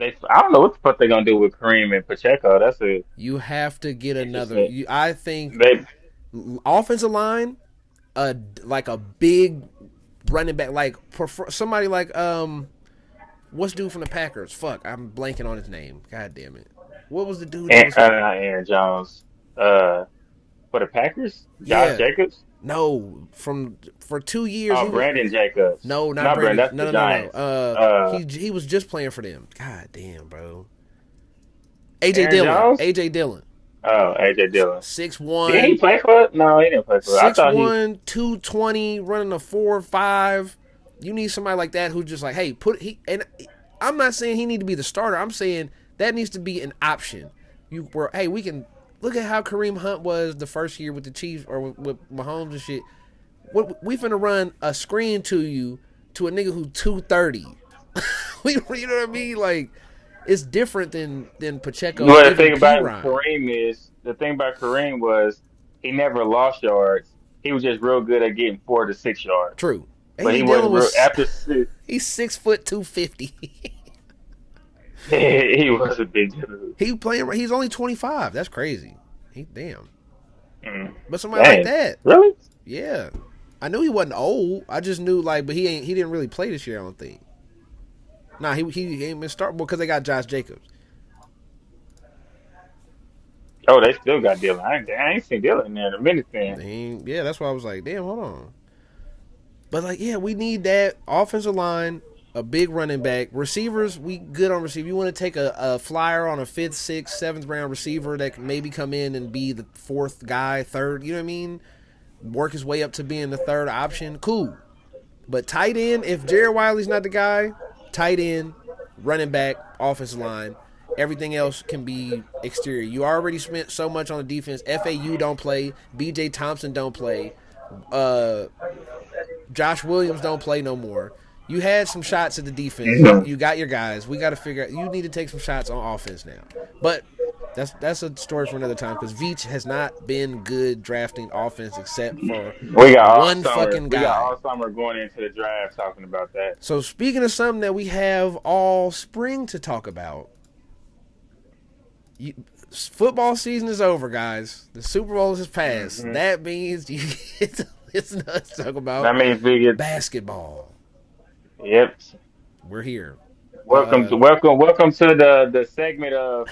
I don't know what the fuck they're gonna do with Kareem and Pacheco. That's a You have to get another. interesting. I think They offensive line, like a big running back, like somebody like what's dude from the Packers? Fuck, I'm blanking on his name. God damn it. What was the dude that was? Aaron Jones. Uh, for the Packers, Josh Yeah, Jacobs. no, from for 2 years he Oh, was. Brandon Jacobs. No, not Not Brandon. Brandon. That's the No, no, no, no. Giants. Uh, He was just playing for them. God damn, bro. AJ Aaron Dillon. Jones. AJ Dillon. Oh, AJ Dillon. Six Did he one, play for it? No, he didn't play for it. I six thought he. one, 220, running a 4.5. You need somebody like that who just like, hey, put he and I'm not saying he need to be the starter. I'm saying that needs to be an option. You were hey, we can look at how Kareem Hunt was the first year with the Chiefs or with Mahomes and shit. We finna run a screen to you to a nigga who 230. You know what I mean? Like it's different than Pacheco or Well, even P Ryan. The thing about Kareem was he never lost yards. He was just real good at getting 4 to 6 yards. True. But he AJ Dillon wasn't real was after six. he's 6 foot 250. He was a big dude. He playing. He's only 25. That's crazy. He damn. Mm. But somebody like Dang, that, really? yeah. I knew he wasn't old. I just knew like, but he ain't. He didn't really play this year. I don't think. Nah, he ain't been startable because they got Josh Jacobs. Oh, they still got Dylan. I ain't seen Dylan in there in a minute. Then Yeah, that's why I was like, damn, hold on. But like, yeah, we need that offensive line, a big running back, receivers. We good on receiver. You want to take a flyer on a fifth, sixth, seventh round receiver that can maybe come in and be the fourth guy, third. You know what I mean? Work his way up to being the third option. Cool. But tight end, if Jared Wiley's not the guy, tight end, running back, offensive line, everything else can be exterior. You already spent so much on the defense. FAU don't play. BJ Thompson don't play. Uh, Josh Williams don't play no more. You had some shots at the defense. You got your guys. We got to figure out. You need to take some shots on offense now. But that's a story for another time because Veach has not been good drafting offense except for we got all one summer. fucking We got guy. all summer going into the draft talking about that. So speaking of something that we have all spring to talk about, football season is over, guys. The Super Bowl has passed. Hmm. That means it's nuts to talk about That means we get. basketball. Yep. We're here. Welcome to the segment of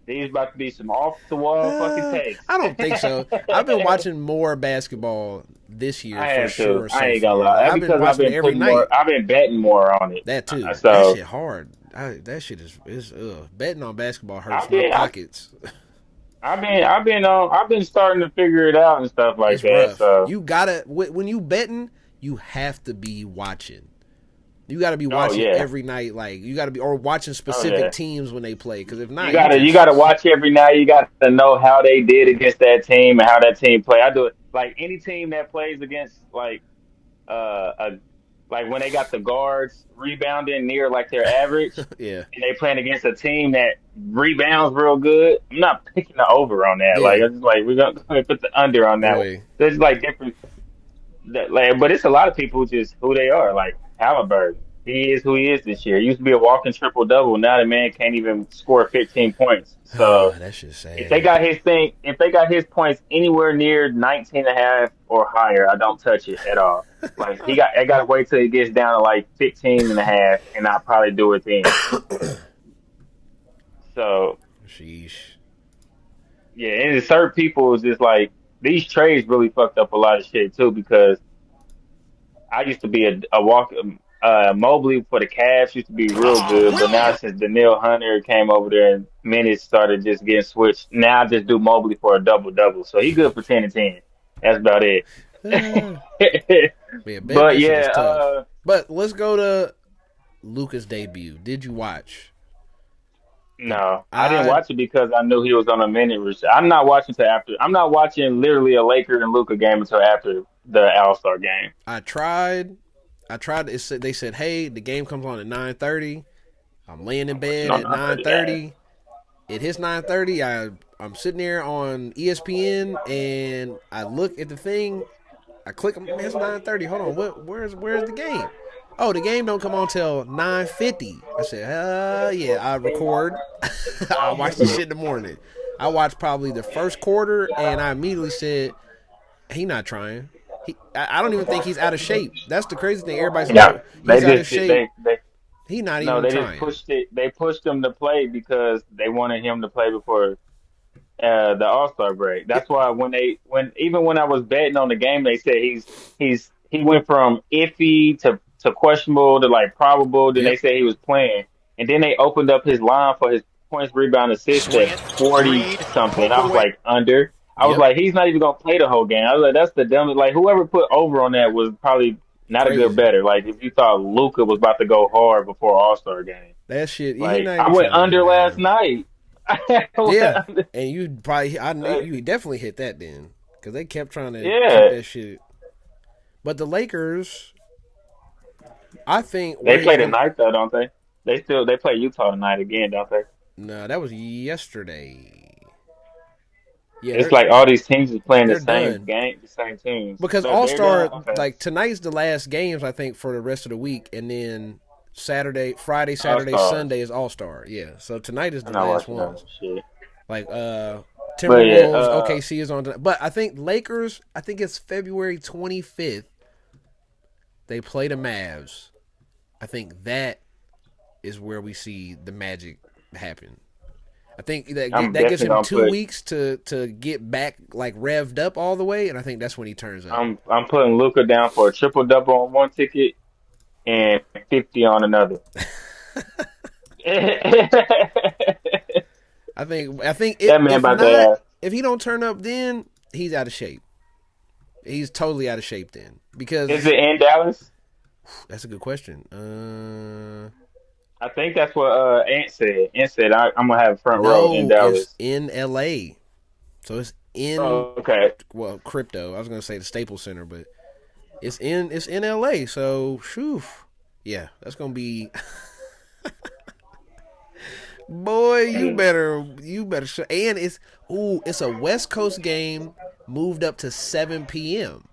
these about to be some off the wall fucking takes. I don't think so. I've been watching more basketball this year I for have to. sure I so ain't gonna far. lie. Like That's I've been because I've watching it been every putting more. night. I've been betting more on it. That too. That So shit hard. That shit is betting on basketball hurts I've my been. pockets. I've been starting to figure it out and stuff like It's that. rough. So, You gotta when you betting, you have to be watching. You got to be oh watching yeah, every night. Like you got to be or watching oh specific yeah. teams when they play. Because if You not, you gotta you just gotta watch every night. You got to know how they did against that team and how that team play. I do it like any team that plays against a like when they got the guards rebounding near like their average, yeah, and they playing against a team that rebounds real good. I'm not picking the over on that. Like yeah, it's just like we're gonna put the under on that one. boy. There's like different that like, but it's a lot of people just who they are. Like Halliburton, he is who he is this year. He used to be a walking triple double. Now the man can't even score 15 points. So That's just if they sad. got if they got his points anywhere near 19 and a half or higher, I don't touch it at all. Like I got to wait till it gets down to like 15 and a half, and I'll probably do it then. So Sheesh. yeah, and certain people is just like these trades really fucked up a lot of shit too because I used to be a walk. Mobley for the Cavs used to be real Oh, good, but now William. since Daniil Hunter came over there and minutes started just getting switched, now I just do Mobley for a double double. So he good for 10 and 10. That's about it. Man, bet But that shit is yeah, tough. But let's go to Luca's debut. Did you watch the? no, I didn't I watch it because I knew he was on a minute. I'm not watching till after. I'm not watching literally a Laker and Luca game until after the All Star game. I tried. I tried. They said, "Hey, the game comes on at 9:30." I'm laying in I'm watching bed on at 9:30 game. 9:30. It hits 9:30. I'm sitting there on ESPN and I look at the thing. I click. Man, it's 9:30. Hold on. Where's the game? Oh, the game don't come on till 9:50. I said, yeah. I record. I watch the shit in the morning. I watched probably the first quarter and I immediately said, he not trying. I don't even think he's out of shape. That's the crazy thing. Everybody said, Yeah, oh, they he's out of just shape. they He not no, even they just trying. pushed it. They pushed him to play because they wanted him to play before the All Star break. It, That's why when even when I was betting on the game, they said he went from iffy to questionable to like probable. Then they yep. said he was playing, and then they opened up his line for his points, rebound, assists Swing at it. 40 Reed. something. Poke I was away. like under. I was Yep. like, he's not even gonna play the whole game. I was like, that's the dumbest. Like whoever put over on that was probably not a good Crazy. better. Like if you thought Luca was about to go hard before All Star game. That shit. He Like not I even went trying, under last man. night. I went Yeah. under. And you probably, I know Like, you definitely hit that then, because they kept trying to keep yeah, that shit. But the Lakers, I think they where he's play gonna. tonight though, don't they? They play Utah tonight again, don't they? No, that was yesterday. Yeah, It's like all these teams is playing the they're same done game, the same teams. because They're All they're done. Star Okay, like tonight's the last games I think for the rest of the week, and then Friday, All Saturday, Stars. Sunday is All Star. Yeah, so tonight is I'm the not last watching that ones. shit. Like But yeah, Timberwolves, OKC is on tonight. But I think Lakers. I think it's February 25th. They play the Mavs. I think that is where we see the magic happen. I think I'm that gives definitely him gonna 2 weeks to get back like revved up all the way, and I think that's when he turns up. I'm putting Luca down for a triple double on one ticket and 50 on another. That I think man if about to not, have. if he don't turn up, then he's out of shape. He's totally out of shape then Is because it in Dallas? that's a good question. I think that's what Ant said. Ant said I'm gonna have front row in No, it's Dallas. in L.A. So it's in Oh, okay. crypto. I was gonna say the Staples Center, but it's in L.A. So, shoo, yeah, that's gonna be. Boy, you better. And it's a West Coast game moved up to 7 p.m.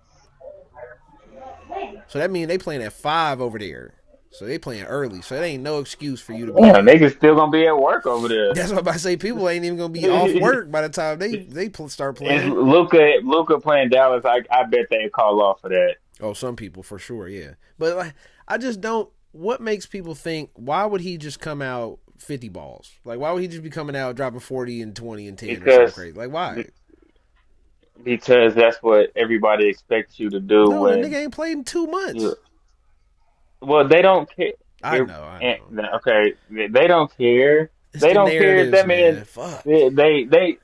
So that means they playing at 5 over there. So they playing early. So it ain't no excuse for you to Yeah, be. niggas still gonna be at work over there. That's what I say. People ain't even gonna be off work by the time start Is playing. Luca playing Dallas? I bet they call off for that. Oh, some people for sure, yeah. But like, I just don't. What makes people think? Why would he just come out 50 balls? Like, why would he just be coming out dropping 40 and 20 and 10 or something Because crazy? Like, why? because that's what everybody expects you to do No, the nigga when ain't played in 2 months. you. Well, they don't care. I know, I know. Okay, they don't care. It's They the don't care if narratives, that man. man. Fuck. They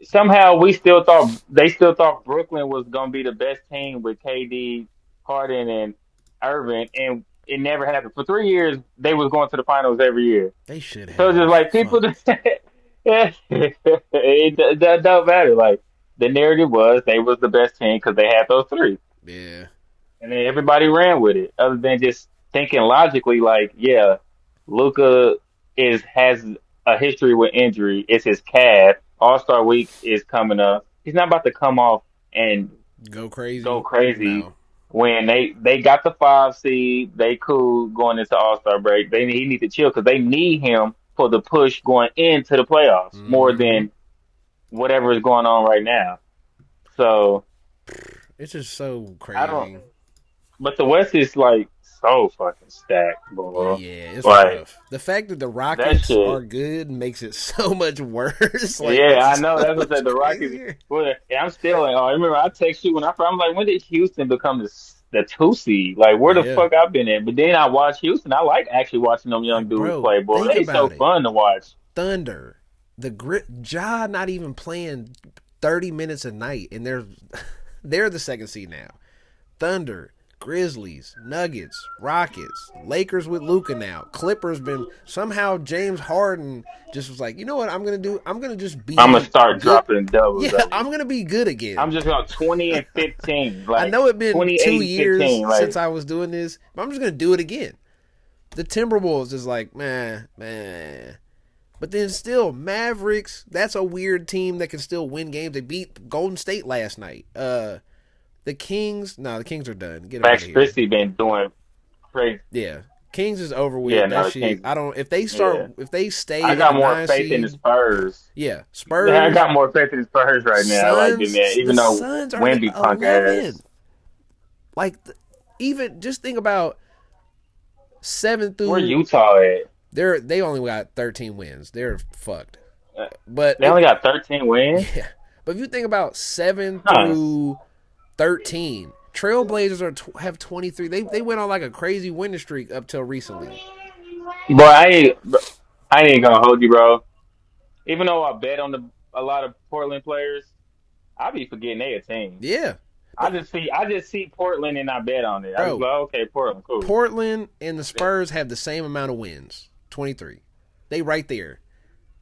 somehow we still thought they still thought Brooklyn was gonna be the best team with KD, Harden, and Irving, and it never happened. For 3 years, they was going to the finals every year. They should So it's just have. like people, Fuck. that don't matter. Like the narrative was they was the best team because they had those three, Yeah. and then everybody ran with it. Other than just thinking logically, like yeah, Luca is has a history with injury. It's his calf. All Star Week is coming up. He's not about to come off and Go go crazy. crazy No. when they got the 5 seed. They cool going into All Star break. He need to chill because they need him for the push going into the playoffs more Mm-hmm. than whatever is going on right now. So It's just so I don't. crazy. But the West is like so fucking stacked, bro. Yeah, it's Like rough. The fact that the that Rockets are shit. good makes it so much worse. Like Yeah, I it's know. so That's what I much said. The Rockets. crazier. Well, yeah, I'm still like, oh, I remember I text you when I'm like, when did Houston become the 2 seed? Like, where the Yeah. fuck I've been at? But then I watch Houston. I like actually watching them young Like, dudes bro, play, boy. think They so about it. fun to watch. Thunder, the grit, Ja not even playing 30 minutes a night, and they're the second seed now. Thunder, Grizzlies, Nuggets, Rockets, Lakers with Luca now. Clippers been somehow James Harden just was like, you know what I'm gonna do? I'm gonna just I'm gonna be start good. dropping doubles Yeah, on you. I'm gonna be good again. I'm just going 20 and 15, I like know it been 2 years 28 and 15, since like. I was doing this, but I'm just gonna do it again. The Timberwolves is like, man. But then still, Mavericks, that's a weird team that can still win games. They beat Golden State last night. The Kings, no, the Kings are done. Get them out Max of here. Christie been doing crazy. Yeah. Kings is over Yeah, with. That no, the shit. Kings. I don't if they Yeah, start if they stay I in the got more nine faith in the seed, Spurs. yeah. I Spurs, got more faith in the Spurs right now, like than that. Suns, the Even though Suns are the Wemby punk 11. ass. Like even just think about 7 Where through Utah at? they only got 13 wins. They're fucked. Uh, But They only got 13 wins. yeah. But if you think about 7 Huh? through 13, Trailblazers have 23. They went on like a crazy winning streak up till recently. But I ain't gonna hold you, bro. Even though I bet on a lot of Portland players, I be forgetting they a team. Yeah. But I just see Portland and I bet on it. I just bro, like, okay, Portland, cool. Portland and the Spurs have the same amount of wins, 23. They right there.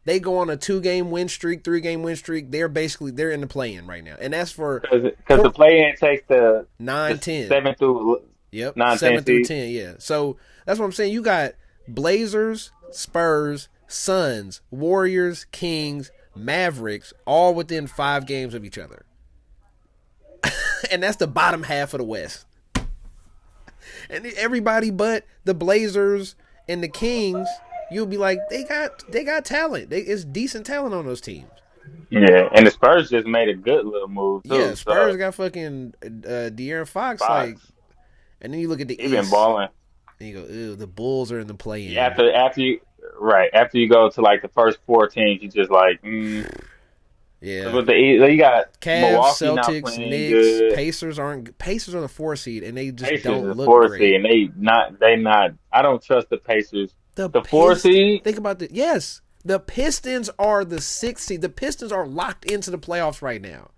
They go on a 2-game win streak, 3-game win streak. They're in the play-in right now, and that's for Because the play in takes the 9-10. 7 through Yep, 9, 10 7 through seed. 10. Yeah, so that's what I'm saying. You got Blazers, Spurs, Suns, Warriors, Kings, Mavericks, all within 5 games of each other, and that's the bottom half of the West. And everybody but the Blazers and the Kings, you'll be like, they got talent. It's decent talent on those teams. Yeah, and the Spurs just made a good little move Yeah, too. Spurs So got fucking De'Aaron Fox, like, Fox, and then you look at the he been East, balling. and you go, ew, the Bulls are in the play-in. After you right after you go to like the first 4 teams, you just like because Yeah, with the you got Cavs, Milwaukee not Celtics, playing Knicks, good. Pacers are the 4 seed, and they just Pacers don't is look 4 seed, great. and they not. I don't trust the Pacers. The The 4 seed, Think about the yes, the Pistons are the 6 seed. The Pistons are locked into the playoffs right now.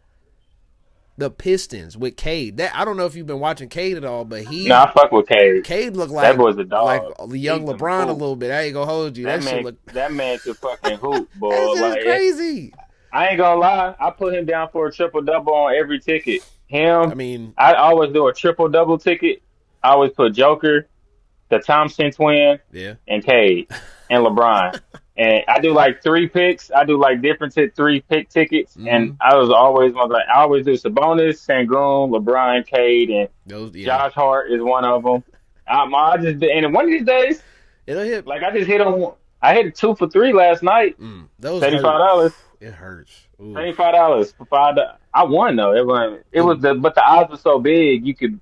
The Pistons with Cade. That I don't know if you've been watching Cade at all, but no, I fuck with Cade. Cade looked That like boy's a dog. the He young can LeBron a hoop. little bit. I ain't gonna hold you. That shit look That man could fucking hoop, that's boy. just Like crazy. I ain't gonna lie, I put him down for a triple double on every ticket. I Him, mean, I always do a triple double ticket. I always put Joker, the Thompson twin, yeah. and Cade and LeBron. And I do like 3 picks. I do like different 3 pick tickets. And Mm-hmm. I always do Sabonis, Sangoon, LeBron, Cade, and Those yeah. Josh Hart is one of them. I just and one of these days, It'll hit. like I just hit on. I hit 2 for 3 last night. Those hurt. $75. It hurts. Ooh. $25 for $5. I won though. It was but the odds were so big you can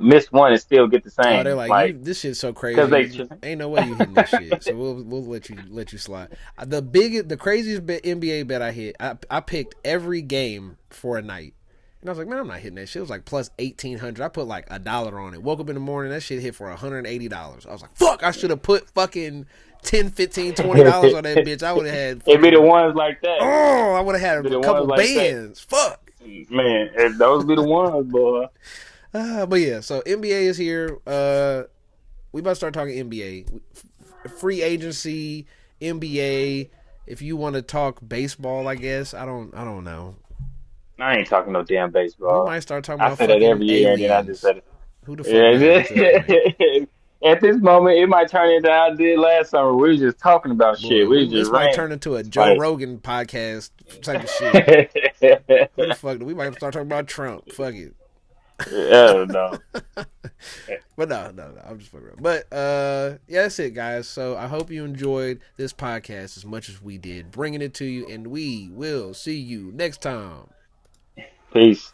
miss one and still get the Oh, they're same. like you. Like This shit's so because they crazy. Ain't no way you hitting this shit. So we'll let you slide. The craziest NBA bet I hit. I picked every game for a night, And I was like, man, I'm not hitting that shit. It was like plus 1,800. I put like $1 on it. Woke up in the morning, that shit hit for $180. I was like, fuck, I should have put fucking 10, 15, $20 on that bitch. I would have had It be the fucking, ones like that. oh, I would have It be had a the couple ones like that. bands. Fuck. Man, those be the ones, boy. But yeah, so NBA is here. We about to start talking NBA. Free agency, NBA. If you want to talk baseball, I guess. I don't know. I ain't talking no damn We baseball. might start talking I about say that fucking every year, and then I just aliens. said Who the fuck knows at this point? it. At this moment, it might turn into how I did last summer. We was just talking about shit. Boy, We was just this might ranting. turn into a Joe Like, Rogan podcast type of shit. Who the fuck? We might start talking about Trump. Fuck it. oh no. But no. I'm just fucking around. But yeah, that's it, guys. So I hope you enjoyed this podcast as much as we did, bringing it to you, and we will see you next time. Peace.